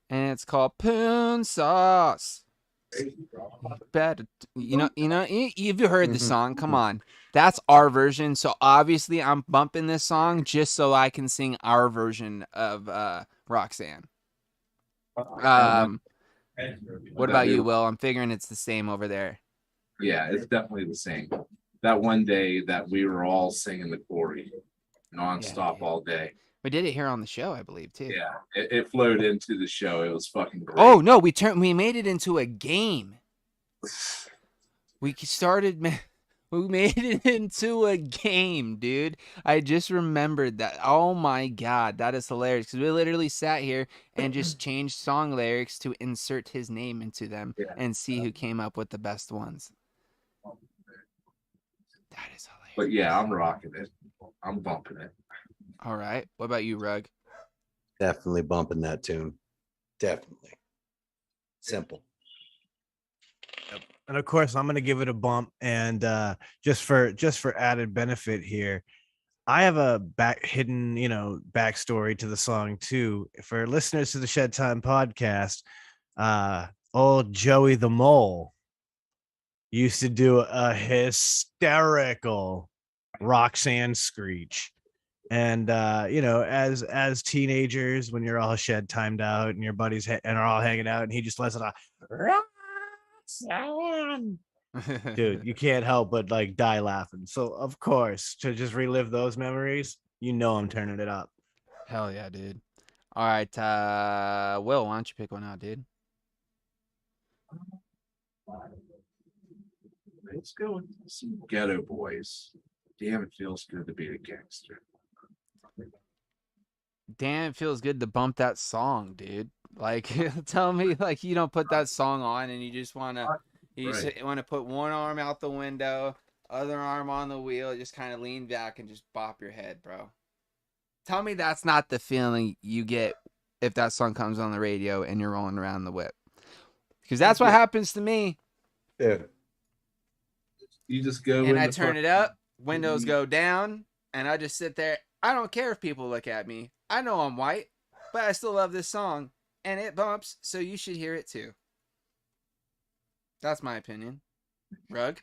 and it's called Poon Sauce. Better, you've heard the song. Come on, that's our version. So obviously, I'm bumping this song just so I can sing our version of Roxanne. What about you, Will? I'm figuring it's the same over there. Yeah, it's definitely the same. That one day that we were all singing the Corey nonstop Yeah. all day. We did it here on the show, I believe, too. Yeah, it flowed into the show. It was fucking great. Oh no, we made it into a game. We started We made it into a game, dude. I just remembered that. Oh my god, that is hilarious. Because we literally sat here and just changed song lyrics to insert his name into them Yeah. and see who came up with the best ones. That is hilarious. But yeah, I'm rocking it. I'm bumping it. All right. What about you, Rug? Definitely bumping that tune. Definitely. Simple. And of course, I'm gonna give it a bump. And just for added benefit here, I have a hidden, backstory to the song too. For listeners to the Shed Time podcast, old Joey the Mole used to do a hysterical Roxanne screech. And as teenagers, when you're all shed timed out and your buddies and are all hanging out, and he just lets it out, Roxanne. Dude, you can't help but like die laughing. So of course, to just relive those memories, I'm turning it up. Hell yeah, dude. All right, Will, why don't you pick one out, dude? Let's go with some Ghetto Boys. Damn, it feels good to be a gangster. Damn, it feels good to bump that song, dude. Like, tell me, like, you don't put that song on and you just want to put one arm out the window, other arm on the wheel, just kind of lean back and just bop your head, bro. Tell me that's not the feeling you get if that song comes on the radio and you're rolling around the whip. Because that's what happens to me. Yeah. You just go And I turn it up, windows go down, and I just sit there. I don't care if people look at me. I know I'm white, but I still love this song. And it bumps, so you should hear it too. That's my opinion. Rug?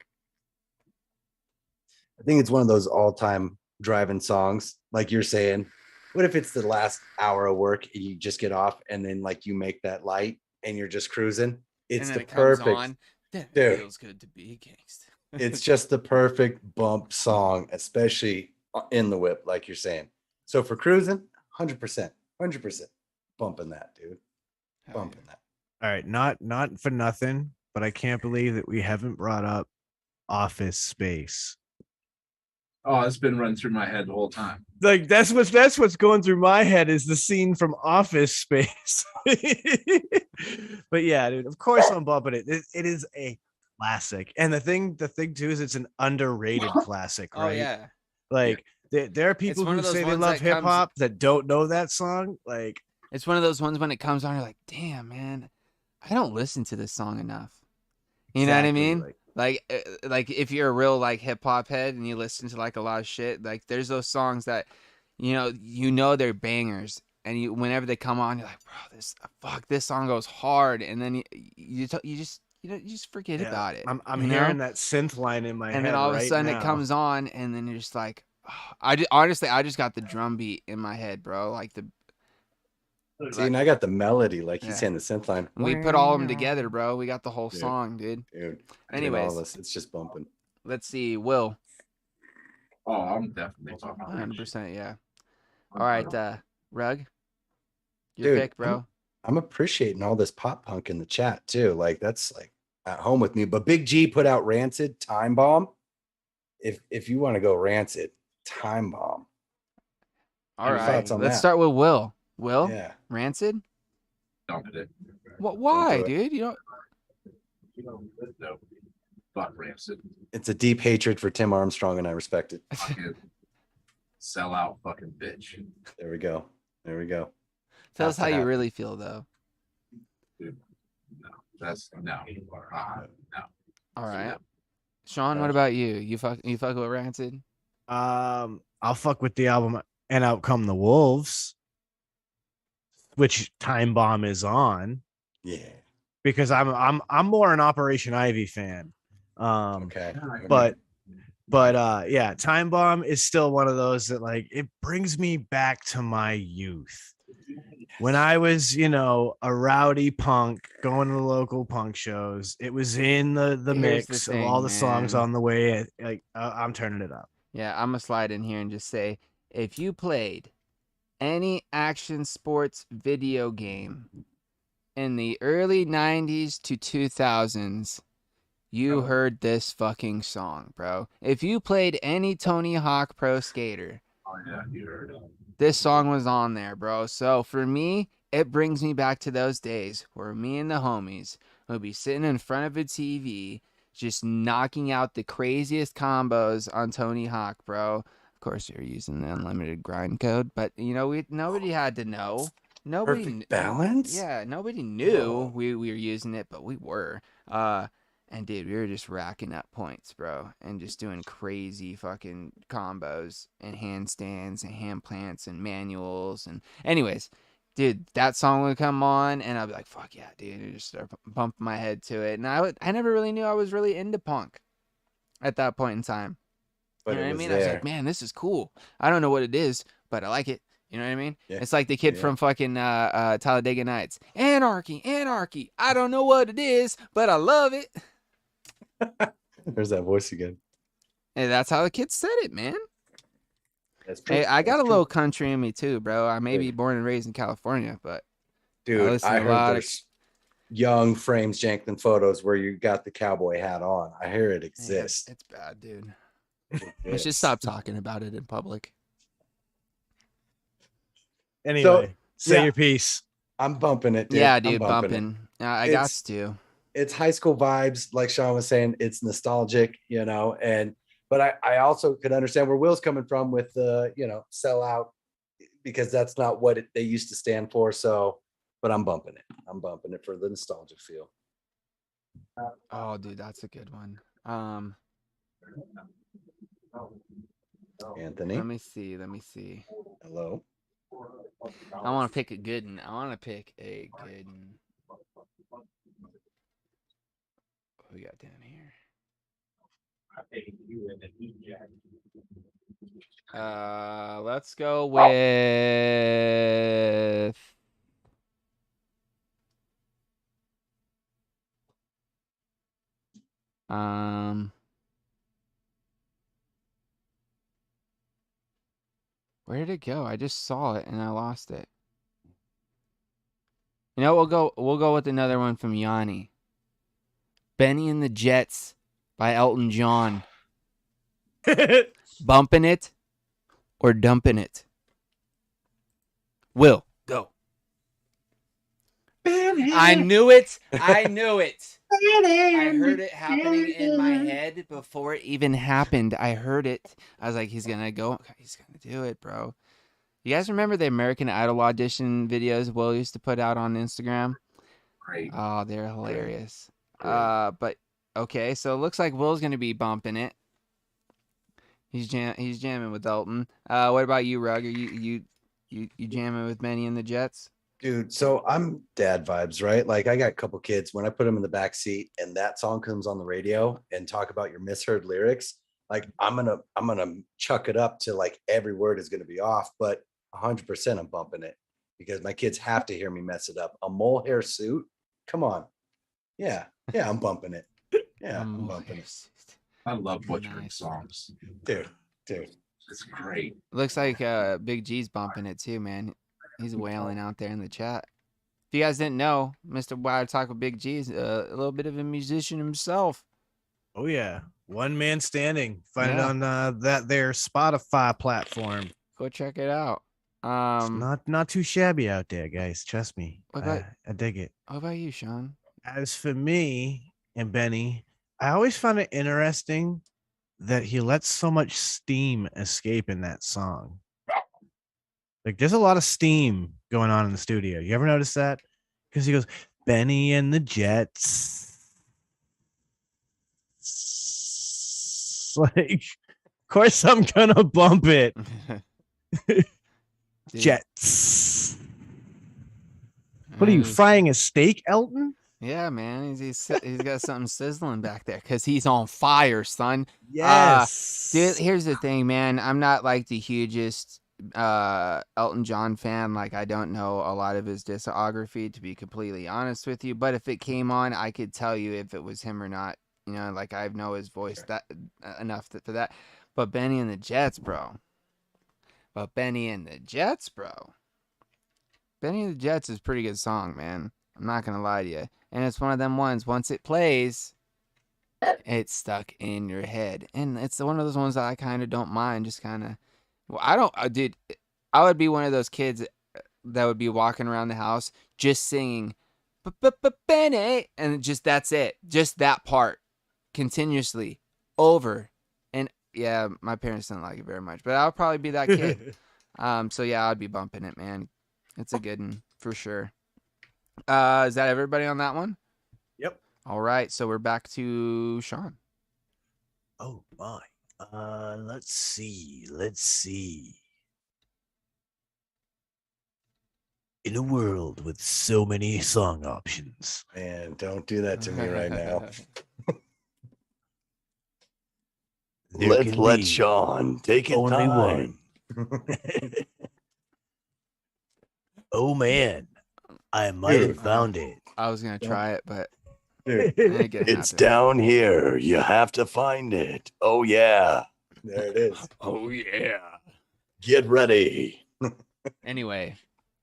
I think it's one of those all-time driving songs, like you're saying. What if it's the last hour of work and you just get off and then like you make that light and you're just cruising? It's the perfect. It Dude. feels good to be a gangster. It's just the perfect bump song, especially in the whip, like you're saying. So for cruising, 100%, bumping that, dude. Bumping that. All right, not for nothing, but I can't believe that we haven't brought up Office Space. Oh, it's been running through my head the whole time. Like that's what's going through my head is the scene from Office Space. But yeah, dude, of course I'm bumping it. It is a classic. And the thing too is it's an underrated classic, right? Oh, yeah. Like there are people one who of those say they ones love that comes- hip hop that don't know that song. Like It's one of those ones when it comes on, you're like, damn, man, I don't listen to this song enough. You know what I exactly, mean? Like if you're a real like hip hop head and you listen to like a lot of shit, like there's those songs that you know they're bangers, and whenever they come on, you're like, bro, this song goes hard, and then you just forget about it. I'm hearing that synth line in my head, and then all of a right sudden now. it comes on, and then you're just like, oh, honestly, I just got the drum beat in my head, bro. Like See, and I got the melody, like he's Yeah. saying the synth line. we put all of them together, bro. We got the whole Dude. song, dude. Dude. Anyways. All this, it's just bumping. Let's see, Will. Oh, I'm definitely talking 100%, yeah. All right, Rug. Your Dude, pick, bro. I'm appreciating all this pop punk in the chat too. Like that's like at home with me. But Big G put out Rancid Time Bomb. If you want to go Rancid, Time Bomb. All Any right, thoughts on let's that? start with Will. Will, Yeah. Rancid? Dumping it. What? Why, do it. dude? You don't. No. Fuck Rancid. It's a deep hatred for Tim Armstrong, and I respect it. Fucking sell out fucking bitch. There we go. There we go. Tell Has us to how you happen. really feel, though. Dude, no. That's no. No. All right, Sean. What about you? You fuck with Rancid? I'll fuck with the album And Out Come the Wolves, which Time Bomb is on, Yeah. because I'm more an Operation Ivy fan. Okay. But yeah, Time Bomb is still one of those that like it brings me back to my youth. When I was, a rowdy punk going to the local punk shows, it was in the Here's the mix of all the thing, songs man. on the way. Like I'm turning it up. Yeah, I'm gonna slide in here and just say, if you played any action sports video game in the early 90s to 2000s, you heard this fucking song, bro. If you played any Tony Hawk Pro Skater, Oh yeah, you heard it. this song was on there, bro. So for me, it brings me back to those days where me and the homies would be sitting in front of a TV, just knocking out the craziest combos on Tony Hawk, bro. Of course, you're using the unlimited grind code, but nobody had to know. Nobody, Perfect balance. yeah, nobody knew Whoa. we were using it, but we were. And dude, we were just racking up points, bro, and just doing crazy fucking combos and handstands and hand plants and manuals. And anyways, dude, that song would come on, and I'd be like, "Fuck yeah, dude!" And just start bumping my head to it. And I never really knew I was really into punk at that point in time. But You know it what I was mean? I was there. like, man, this is cool. I don't know what it is, but I like it. You know what I mean? Yeah. It's like the kid Yeah. from fucking Talladega Nights. Anarchy, anarchy. I don't know what it is, but I love it. There's that voice again. And that's how the kid said it, man. That's true. Hey, I got That's a true. little country in me too, bro. I may be Dude. born and raised in California, but Dude, listen I to a heard lot of- there's young frames, Janklin photos where you got the cowboy hat on. I hear it yeah, exists. it's bad, dude. It Let's just exists. stop talking about it in public. Anyway, say yeah. your piece. I'm bumping it, dude. Yeah, I'm dude, bumping it. bumping. I got It's- to. It's high school vibes, like Sean was saying. It's nostalgic, but I also could understand where Will's coming from with the, sell out, because that's not what they used to stand for. So, but I'm bumping it. I'm bumping it for the nostalgia feel. Oh, dude, that's a good one. Anthony, Let me see. hello. I want to pick a good one. What we got down here? Let's go with where did it go? I just saw it and I lost it. We'll go with another one from Yanni. Benny and the Jets by Elton John. Bumping it or dumping it? Will, go. I knew it. I heard it happening in my head before it even happened. I heard it. I was like, he's going to go. He's going to do it, bro. You guys remember the American Idol audition videos Will used to put out on Instagram? Great. Oh, they're hilarious. Great. But okay, so it looks like Will's gonna be bumping it. He's jamming with Elton. What about you, Rug? Are you jamming with Benny and the Jets? Dude, so I'm dad vibes, right? Like I got a couple kids. When I put them in the back seat and that song comes on the radio and talk about your misheard lyrics, like I'm gonna chuck it up to like every word is gonna be off, but 100% I'm bumping it because my kids have to hear me mess it up. A mole hair suit, come on, yeah, I'm bumping it. Yeah, I'm bumping it, I love butchering Nice. songs. dude. It's great. Looks like Big G's bumping it too, man. He's wailing out there in the chat. If you guys didn't know, Mr. Wild Talk with Big G's a little bit of a musician himself. Oh yeah, one man standing. Find it Yeah. on that their Spotify platform. Go check it out. It's not too shabby out there, guys. Trust me. What about- I dig it. What about you, Sean? As for me and Benny, I always found it interesting that he lets so much steam escape in that song. Like there's a lot of steam going on in the studio. You ever notice that? Because he goes, Benny and the Jets. Like, of course I'm gonna bump it. Dude, Jets. What are you he's- frying a steak, Elton? Yeah, man, he's got something sizzling back there because he's on fire, son. Yes. Dude, here's the thing, man. I'm not like the hugest Elton John fan. Like, I don't know a lot of his discography, to be completely honest with you. But if it came on, I could tell you if it was him or not. Like I know his voice that enough for that. But Benny and the Jets, bro. Benny and the Jets is a pretty good song, man. I'm not gonna lie to you. And it's one of them ones, once it plays, it's stuck in your head, and it's one of those ones that I kind of don't mind. Just kind of, well, I don't, dude. I would be one of those kids that would be walking around the house just singing, Benny, and just that's it, just that part, continuously, over, and yeah, my parents didn't like it very much, but I'll probably be that kid. So yeah, I'd be bumping it, man. It's a good one for sure. Is that everybody on that one? Yep. All right, so we're back to Sean. Oh my. Let's see. In a world with so many song options. Man, don't do that to me right now. Let's let Sean take his only time. Oh man, I might have Dude. found it. I was gonna try it, but Dude, it ain't gonna It's happen. down here. You have to find it. Oh yeah. there it is. Oh yeah. Get ready. Anyway,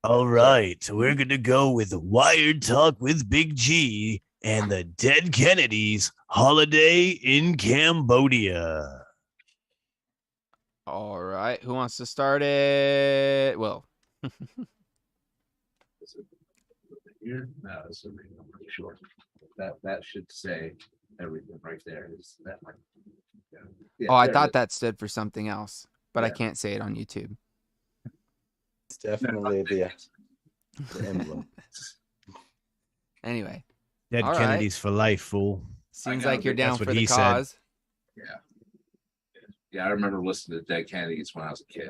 All right, we're gonna go with Wired Talk with Big G and the Dead Kennedys Holiday in Cambodia. all right, who wants to start it? Will. Is it here? No, it's I'm pretty sure. That should say everything right there. Is that like? Yeah, Oh, I there it thought is. that stood for something else, but I Yeah. can't say it on YouTube. It's definitely the emblem. Anyway, Dead All right. Kennedys for life, fool. seems got like it. you're down That's what for the he said. cause. Yeah, I remember listening to Dead Kennedys when I was a kid.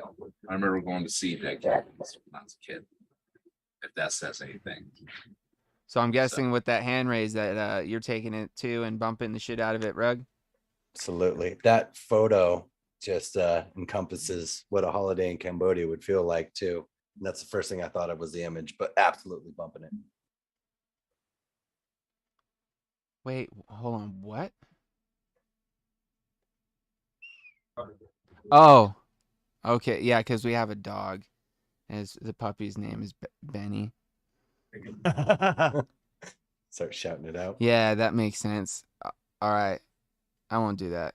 I remember going to see Dead Kennedys when I was a kid. If that says anything. So I'm guessing with that hand raise that you're taking it too and bumping the shit out of it, Rug. Absolutely. That photo just encompasses what a holiday in Cambodia would feel like too. And that's the first thing I thought of was the image, but absolutely bumping it. Wait, hold on. What? Oh, okay. Yeah, because we have a dog. The puppy's name is Benny. Start shouting it out. Yeah, that makes sense. All right. I won't do that.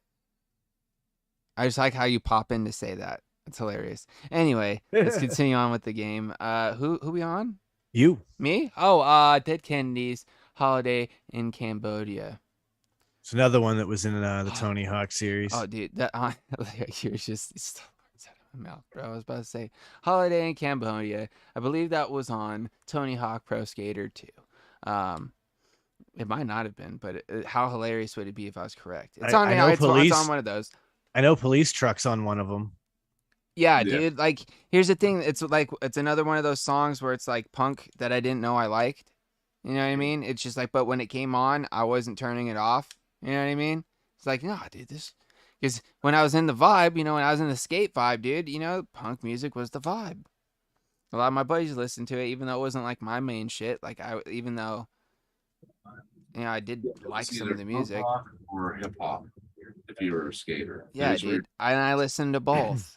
I just like how you pop in to say that. It's hilarious. Anyway, let's continue on with the game. Who we on? You. Me? Oh, Dead Kennedys Holiday in Cambodia. It's another one that was in the Tony Hawk series. Oh, dude, that you're just it's words out of my mouth, bro. I was about to say Holiday in Cambodia. I believe that was on Tony Hawk Pro Skater 2. It might not have been, but how hilarious would it be if I was correct? It's on. I know It's police. on one of those. I know Police Truck's on one of them. Yeah, Yeah. dude. Like, here's the thing. It's another one of those songs where it's like punk that I didn't know I liked. You know what I mean? It's just like, but when it came on, I wasn't turning it off. You know what I mean? It's like, nah, dude, because when I was in the vibe, when I was in the skate vibe, dude, punk music was the vibe. A lot of my buddies listened to it, even though it wasn't like my main shit. Like even though, I did like It's some either of the music. punk rock or hip hop. If you were a skater. Yeah, Those were- dude. I listened to both.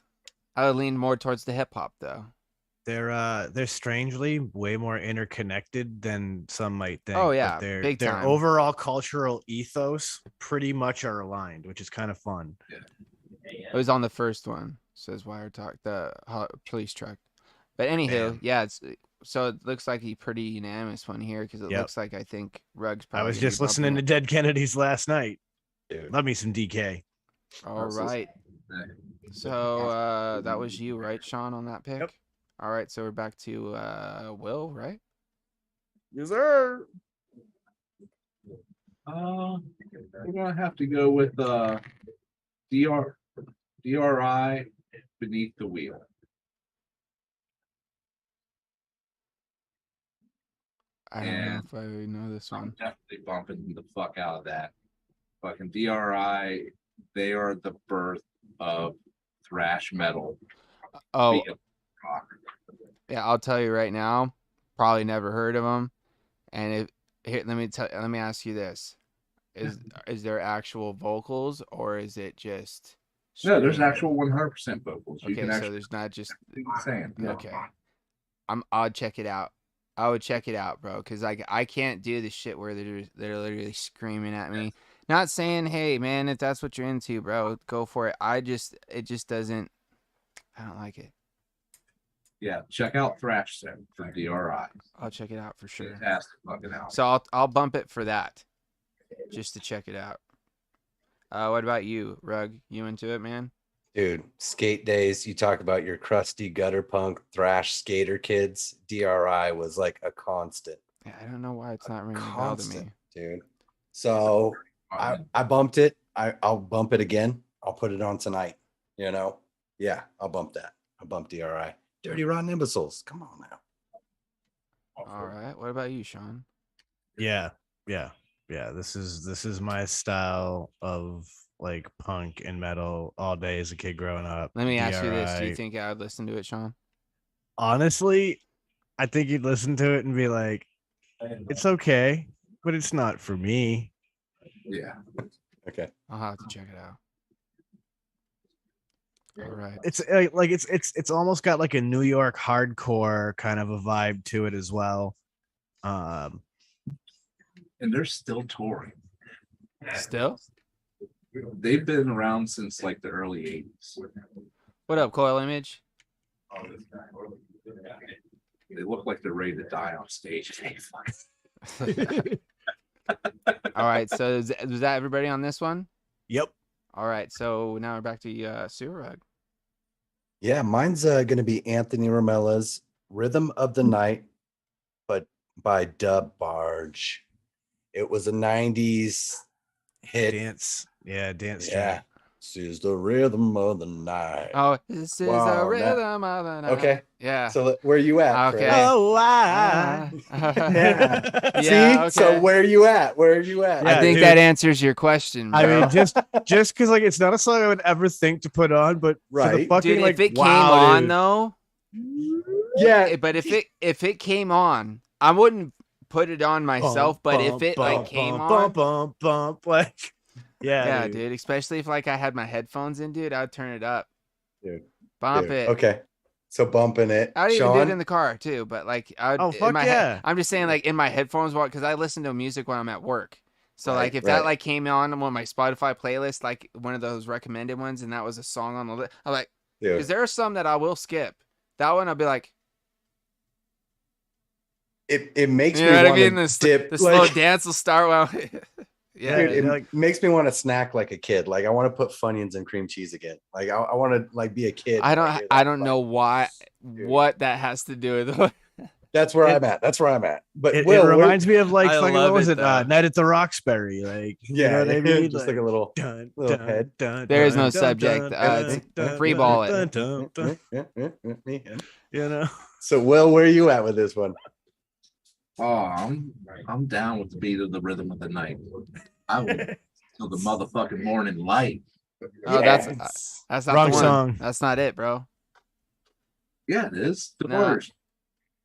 I would lean more towards the hip hop though. They're strangely way more interconnected than some might think. Oh, but yeah, their big time. overall cultural ethos pretty much are aligned, which is kind of fun. It was on the first one. Says Wire Talk, the police truck. But anywho, Man. yeah. So it looks like a pretty unanimous one here because it Yep. looks like I think Rug's I probably. was gonna be just listening to bumping Dead Kennedys last night. Dude. Love me some DK. it. All right. So that was you, right, Sean, on that pick? Yep. All right. So we're back to Will, right? Yes, sir. We're gonna have to go with DRI Beneath the Wheel. I don't know And if I know this I'm one. definitely bumping the fuck out of that. Fucking DRI, they are the birth of thrash metal. Oh, via rock. yeah. I'll tell you right now. Probably never heard of them. And let me ask you this: is there actual vocals or is it just? No, there's screaming? actual 100% vocals. You Okay, can so actually there's not just. saying. Yeah. Okay. I'll check it out. I would check it out, bro, because I can't do the shit where they're literally screaming at me Not saying, hey man, if that's what you're into, bro, go for it. It just doesn't. I don't like it. Yeah, check out Thrash Set from DRI. I'll check it out for sure. Fantastic fucking album. So I'll bump it for that, just to check it out. What about you, Rug? You into it, man? Dude, skate days. You talk about your crusty gutter punk thrash skater kids. DRI was like a constant. Yeah, I don't know why it's not ringing a bell to me. Dude. So I bumped it. I'll bump it again. I'll put it on tonight. You know? Yeah, I'll bump that. I'll bump DRI. Dirty Rotten Imbeciles. Come on now. All right. What about you, Sean? Yeah. This is my style of like punk and metal all day as a kid growing up. Let me ask you this: do you DRI. think I would listen to it, Sean? Honestly, I think you'd listen to it and be like, it's okay, but it's not for me. Yeah. Okay. I'll have to check it out. All right. It's like it's almost got like a New York hardcore kind of a vibe to it as well. And they're still touring. Still? They've been around since like the early 80s. What up, Coil Image? They look like they're ready to die on stage. All right. So was that everybody on this one? Yep. All right. So now we're back to Sewer Rug. Yeah, mine's going to be Anthony Ramella's Rhythm of the Night, but by Dub Barge. It was a 90s hit. Dance. Yeah, dance Yeah. track. This is the rhythm of the night. Oh, this is Wow, the that- rhythm of the night. Okay. Yeah. So where you at? Okay. Chris? Oh, why? Yeah. Yeah, See? So okay. where you at? Where are you at? I Yeah, think dude. that answers your question, bro. I mean, just because like it's not a song I would ever think to put on, but for the Right. fucking dude, like if it wow, came on dude. though, Yeah. but if it came on, I wouldn't put it on myself. But if it like came on, bump, like yeah, dude. dude. Especially if like I had my headphones in, dude, I'd turn it up, Dude. bump Dude. it. Okay. So bumping it. I'd even do Sean? it in the car too. But like, Oh, fuck yeah. I'm just saying, like in my headphones, because I listen to music when I'm at work. So Right, like if right. that like came on my Spotify playlist, like one of those recommended ones, and that was a song on the list, I'm like, Dude. because there are some that I will skip. That one I'll be like, It makes you me know what I want mean? to The dip. slow Like, dance will start while. Yeah, dude, it like- makes me want to snack like a kid. Like I want to put Funyuns and cream cheese again. Like I want to like be a kid. I when don't hear I that don't know fucking why dude. what that has to do with it. That's where It- I'm at. That's where I'm at. But It Will, reminds me of like I fucking love what was it, it? though. Night at the Roxbury. Like yeah, you know what I mean? just like a little dun, little dun, head. dun, There is dun, no dun, subject. dun, It's dun, free dun, ball dun, it. dun, dun, you know. So Will, where are you at with this one? Oh, I'm down with the beat of the rhythm of the night. I would till the motherfucking morning light. Oh, Yes. that's not Wrong the one. song. That's not it, bro. Yeah, it is. The No. words.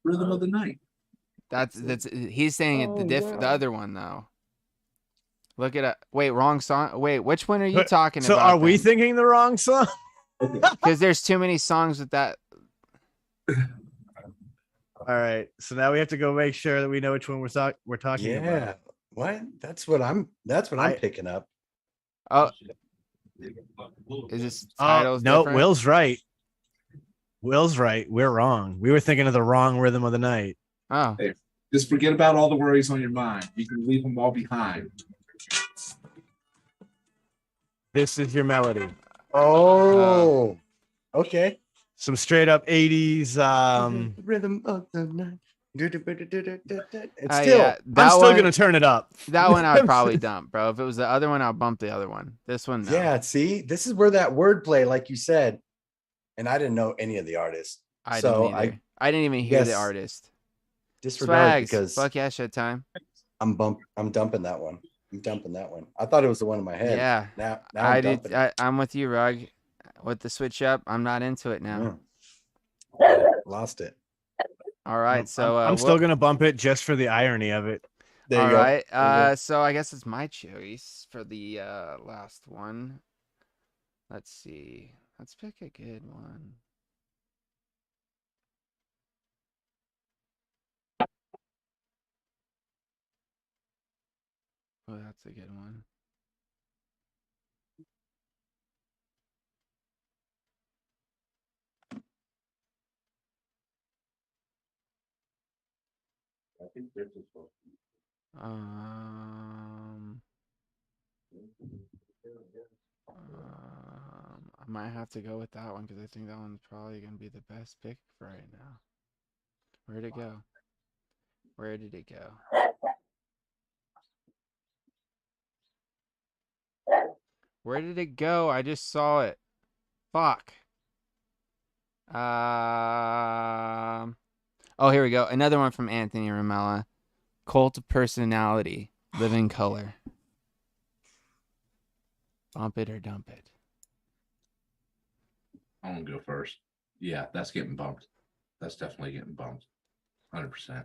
Rhythm of the night. That's he's saying it the other one though. Look it up. Wait, wrong song. Wait, which one are you talking So about? are we thinking the wrong song? Because there's too many songs with that. All right. So now we have to go make sure that we know which one we're talking Yeah. about. What? That's what I'm picking up. Oh, is this titles No, different? Will's right. Will's right. We're wrong. We were thinking of the wrong rhythm of the night. Oh, Just forget about all the worries on your mind. You can leave them all behind. This is your melody. Oh. Okay. Some straight up 80s. Rhythm of the night. It's Oh, still yeah, I'm that still one, gonna turn it up. that one I'd probably dump, bro. If it was the other one, I'll bump the other one. This one, no. Yeah, see, this is where that wordplay, like you said, and I didn't know any of the artists. I so didn't either. I didn't even hear the guess artist. disregard Swags, because fuck yeah, shit time. I'm dumping that one. I'm dumping that one. I thought it was the one in my head. Yeah, Now I I'm did. dumping it. I'm with you, Rug. With the switch up, I'm not into it now. Yeah. Lost it. All right, so I'm still gonna bump it just for the irony of it. There you all go. right. There you go. So I guess it's my choice for the last one. Let's see. Let's pick a good one. Oh, that's a good one. I might have to go with that one because I think that one's probably gonna be the best pick for right now. Where'd it go? Where did it go? Where did it go? I just saw it. Fuck. Oh, here we go. Another one from Anthony Ramella. Cult of Personality. Living Color. Bump it or dump it. I'm gonna go first. Yeah, that's getting bumped. That's definitely getting bumped. 100%.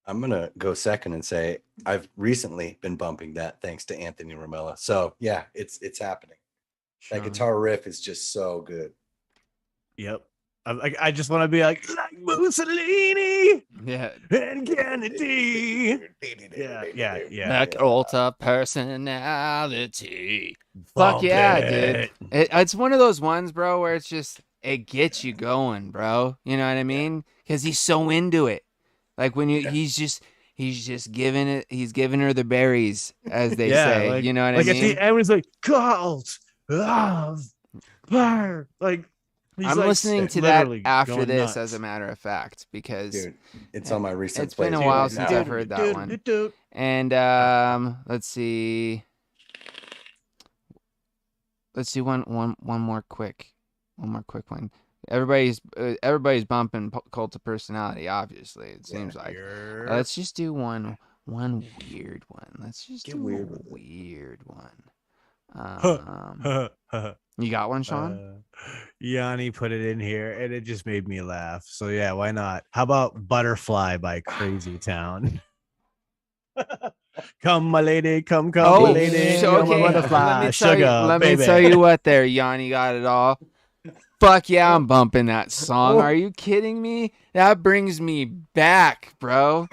I'm gonna go second and say I've recently been bumping that thanks to Anthony Ramella. So yeah, it's happening. That Sean. guitar riff is just so good. Yep. I just want to be like Mussolini Yeah. and Kennedy. Yeah. That cult of personality. Fuck Bump yeah, it. dude. It's one of those ones, bro, where it's just, it gets you going, bro. You know what I mean? Because he's so into it. Like when he's just giving it, he's giving her the berries, as they say. Like, you know what I like mean? at the end, he's like, cult of fire. Like, I'm like, listening to that literally after going this, nuts. as a matter of fact, because Dude, it's on my recent it's been a playlist while right since now. I've heard that one. And let's see. Let's see one more quick one. Everybody's bumping Cult of Personality. Obviously, it seems like. Let's just do one weird one. Let's just Get do weird a with it. weird one. You got one, Sean? Yanni put it in here and it just made me laugh. So yeah, why not? How about Butterfly by Crazy Town? Come, my lady, come, Oh, my lady. You're my butterfly, let me baby. tell you what there, Yanni got it all. Fuck yeah, I'm bumping that song. Are you kidding me? That brings me back, bro.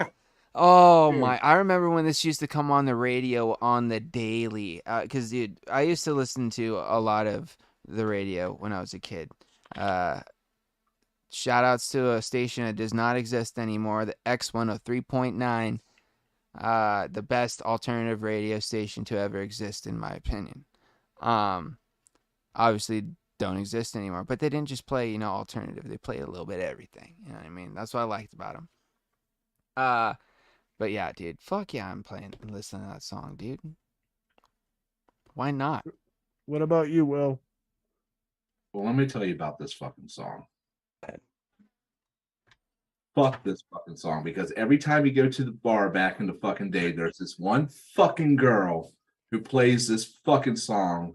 Oh my, I remember when this used to come on the radio on the daily. Because, dude, I used to listen to a lot of the radio when I was a kid. Shout outs to a station that does not exist anymore, the X103.9. The best alternative radio station to ever exist, in my opinion. Obviously don't exist anymore, but they didn't just play, alternative. They played a little bit of everything. You know what I mean? That's what I liked about them. But yeah, dude, fuck yeah, I'm listening to that song, dude. Why not? What about you, Will? Well, let me tell you about this fucking song. Fuck this fucking song, because every time you go to the bar back in the fucking day, there's this one fucking girl who plays this fucking song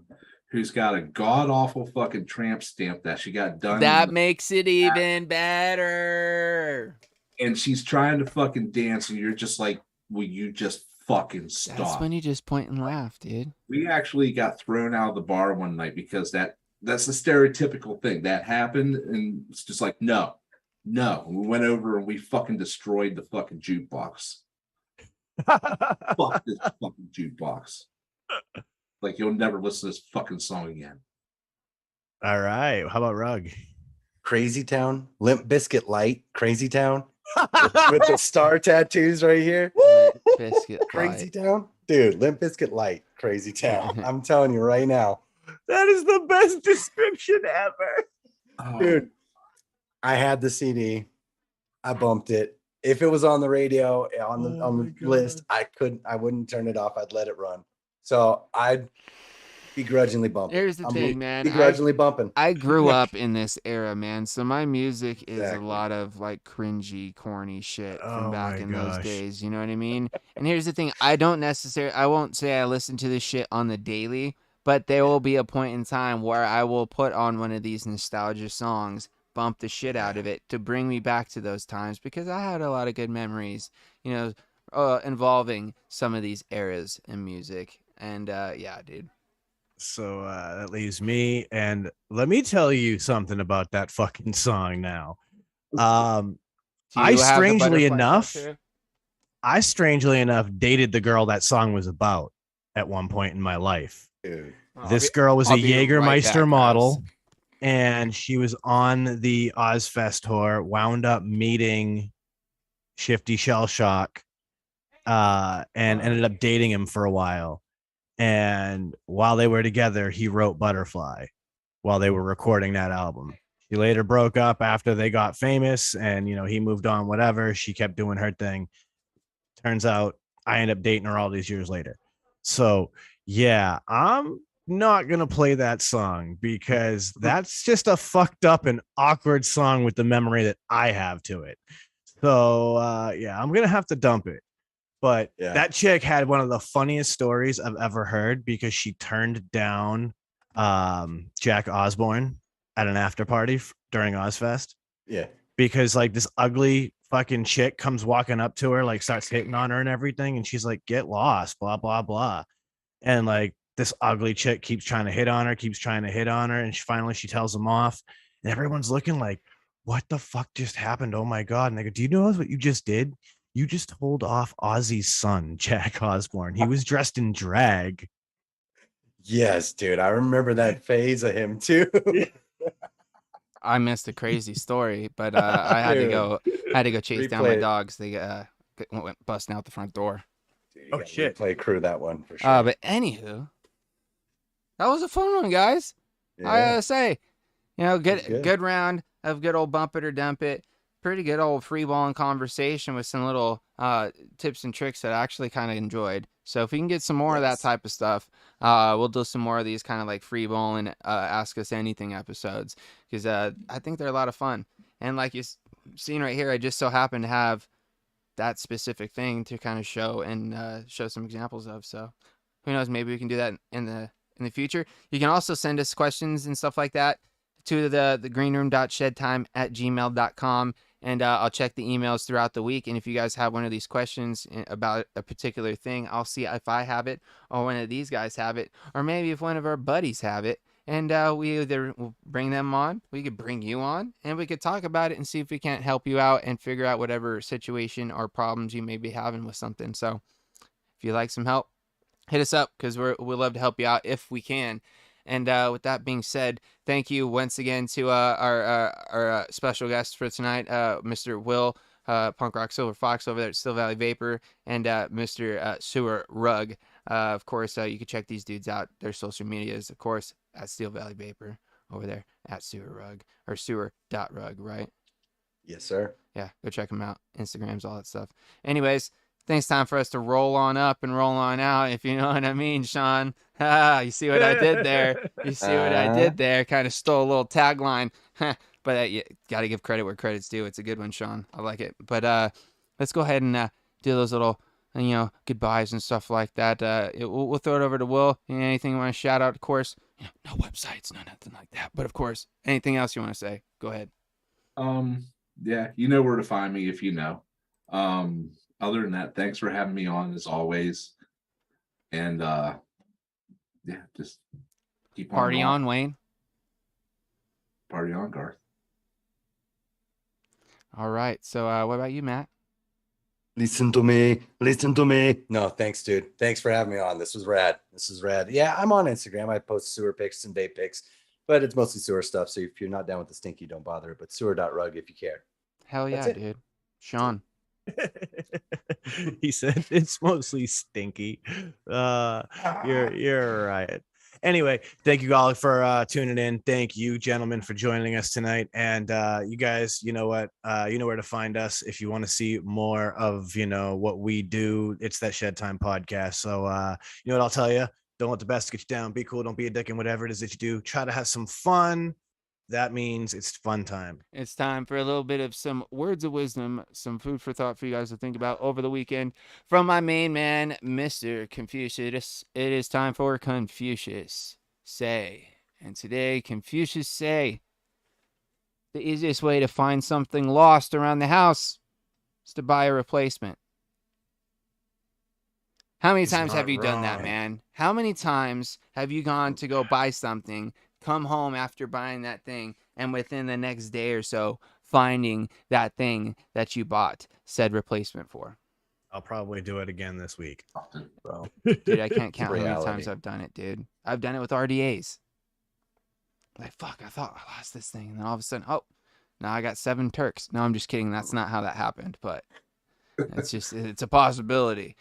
who's got a god-awful fucking tramp stamp that she got done. That makes it even better. And she's trying to fucking dance, and you're just like, will you just fucking stop? That's when you just point and laugh, dude. We actually got thrown out of the bar one night because that's the stereotypical thing that happened, and it's just like, no. We went over and we fucking destroyed the fucking jukebox. Fuck this fucking jukebox. Like, you'll never listen to this fucking song again. All right. How about Rug? Crazy Town, Limp Biscuit Light, Crazy Town, with the star tattoos right here. Biscuit Crazy Light. Town, dude. Limp Biscuit Light, Crazy Town. I'm telling you right now, That is the best description ever. Oh, dude. I had the CD. I bumped it. If it was on the radio on the list, I wouldn't turn it off. I'd let it run. So I'd begrudgingly bumping. Here's the thing, man. Begrudgingly bumping. I grew up in this era, man. So my music is Exactly. a lot of like cringy, corny shit from Oh back my in those gosh. days. You know what I mean? And here's the thing. I won't say I listen to this shit on the daily, but there will be a point in time where I will put on one of these nostalgia songs, bump the shit out of it to bring me back to those times, because I had a lot of good memories, involving some of these eras in music. And yeah, dude. So that leaves me, and let me tell you something about that fucking song now. Do I you have the strangely butterfly enough, tattoo? dated the girl that song was about at one point in my life. Dude. This girl was a I'll be right Jägermeister back, model, guys. and she was on the Ozfest tour, wound up meeting Shifty Shell Shock, and ended up dating him for a while. And while they were together, he wrote Butterfly while they were recording that album. She later broke up after they got famous, and he moved on, whatever. She kept doing her thing. Turns out I ended up dating her all these years later. So yeah, I'm not gonna play that song because that's just a fucked up and awkward song with the memory that I have to it. So yeah, I'm gonna have to dump it. But that chick had one of the funniest stories I've ever heard because she turned down Jack Osborne at an after party during Ozfest. Yeah. Because like this ugly fucking chick comes walking up to her, like starts hitting on her and everything. And she's like, get lost, blah, blah, blah. And like this ugly chick keeps trying to hit on her, And she tells him off. And everyone's looking like, what the fuck just happened? Oh my God. And they go, do you know what you just did? You just told off Ozzy's son, Jack Osborne. He was dressed in drag. Yes, dude. I remember that phase of him too. I missed a crazy story, but I had to go chase down my dogs. They went busting out the front door. Dude, shit! Play crew that one for sure. But anywho, that was a fun one, guys. Yeah. I gotta say, good round of good old bump it or dump it. Pretty good old free balling conversation with some little tips and tricks that I actually kind of enjoyed. So if we can get some more of that type of stuff, we'll do some more of these kind of like free balling, ask us anything episodes, because I think they're a lot of fun. And like you've seen right here, I just so happen to have that specific thing to kind of show and show some examples of. So who knows, maybe we can do that in the future. You can also send us questions and stuff like that to the thegreenroom.shedtime@gmail.com. And I'll check the emails throughout the week. And if you guys have one of these questions about a particular thing, I'll see if I have it or one of these guys have it, or maybe if one of our buddies have it. And we either will bring them on, we could bring you on, and we could talk about it and see if we can't help you out and figure out whatever situation or problems you may be having with something. So if you like some help, hit us up because we'd love to help you out if we can. And with that being said, thank you once again to our special guest for tonight, Mr. Will, Punk Rock Silver Fox over there at Steel Valley Vapor, and Mr. Sewer Rug. Of course, you can check these dudes out. Their social medias, of course, at Steel Valley Vapor over there at Sewer Rug or sewer.rug, right? Yes, sir. Yeah, go check them out. Instagrams, all that stuff. Anyways, thanks, time for us to roll on up and roll on out, if you know what I mean, Sean. You see what I did there? You see what I did there? Kind of stole a little tagline. But you got to give credit where credit's due. It's a good one, Sean. I like it. But let's go ahead and do those little, goodbyes and stuff like that. We'll throw it over to Will. Anything you want to shout out, of course? No websites, no nothing like that. But, of course, anything else you want to say, go ahead. Yeah, you know where to find me if you know. Other than that, thanks for having me on as always. And yeah, just keep on Party going. on, Wayne. Party on, Garth. All right. So what about you, Matt? Listen to me. No, thanks, dude. Thanks for having me on. This was rad. Yeah, I'm on Instagram. I post sewer pics and vape pics, but it's mostly sewer stuff. So if you're not down with the stinky, don't bother. But sewer.rug if you care. Hell yeah, dude. Sean. He said it's mostly stinky. You're right. Anyway, thank you all for tuning in. Thank you, gentlemen, for joining us tonight. And you guys, you know what? You know where to find us if you want to see more of what we do. It's that Shed Time podcast. So you know what I'll tell you? Don't let the best get you down. Be cool. Don't be a dick, and whatever it is that you do, try to have some fun. That means it's fun time. It's time for a little bit of some words of wisdom, some food for thought for you guys to think about over the weekend from my main man, Mr. Confucius. It is time for Confucius Say. And today, Confucius Say, the easiest way to find something lost around the house is to buy a replacement. How many times have you done that, man? How many times have you gone to go buy something, come home after buying that thing, and within the next day or so, finding that thing that you bought said replacement for? I'll probably do it again this week, bro. Dude, I can't count how many Reality. times I've done it, dude. I've done it with RDAs. Like, fuck, I thought I lost this thing. And then all of a sudden, oh, now I got 7 Turks. No, I'm just kidding. That's not how that happened. But It's a possibility.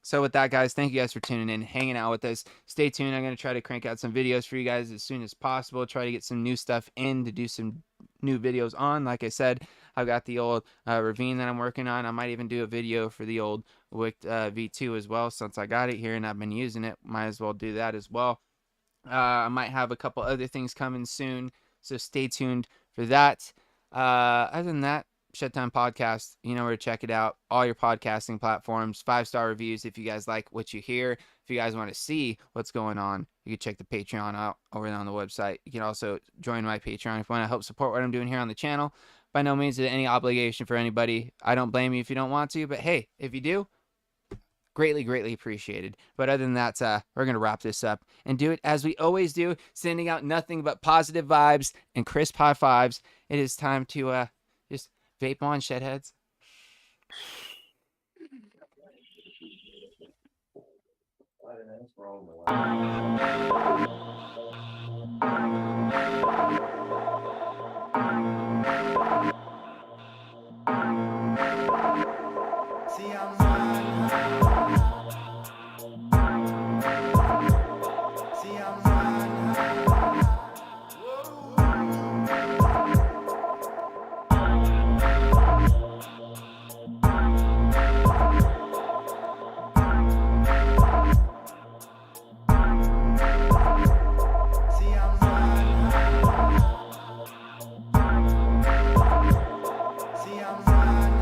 So with that, guys, thank you guys for tuning in, hanging out with us. Stay tuned. I'm going to try to crank out some videos for you guys as soon as possible. Try to get some new stuff in to do some new videos on. Like I said, I've got the old Ravine that I'm working on. I might even do a video for the old Wick V2 as well, since I got it here and I've been using it. Might as well do that as well. I might have a couple other things coming soon, so stay tuned for that. Other than that, Shed Time Podcast, you know where to check it out. All your podcasting platforms, 5-star reviews if you guys like what you hear. If you guys want to see what's going on, you can check the Patreon out over there on the website. You can also join my Patreon if you want to help support what I'm doing here on the channel. By no means is it any obligation for anybody. I don't blame you if you don't want to, but hey, if you do, greatly appreciated. But other than that, we're going to wrap this up and do it as we always do, sending out nothing but positive vibes and crisp high fives. It is time to just vape on, shedheads. That's wrong.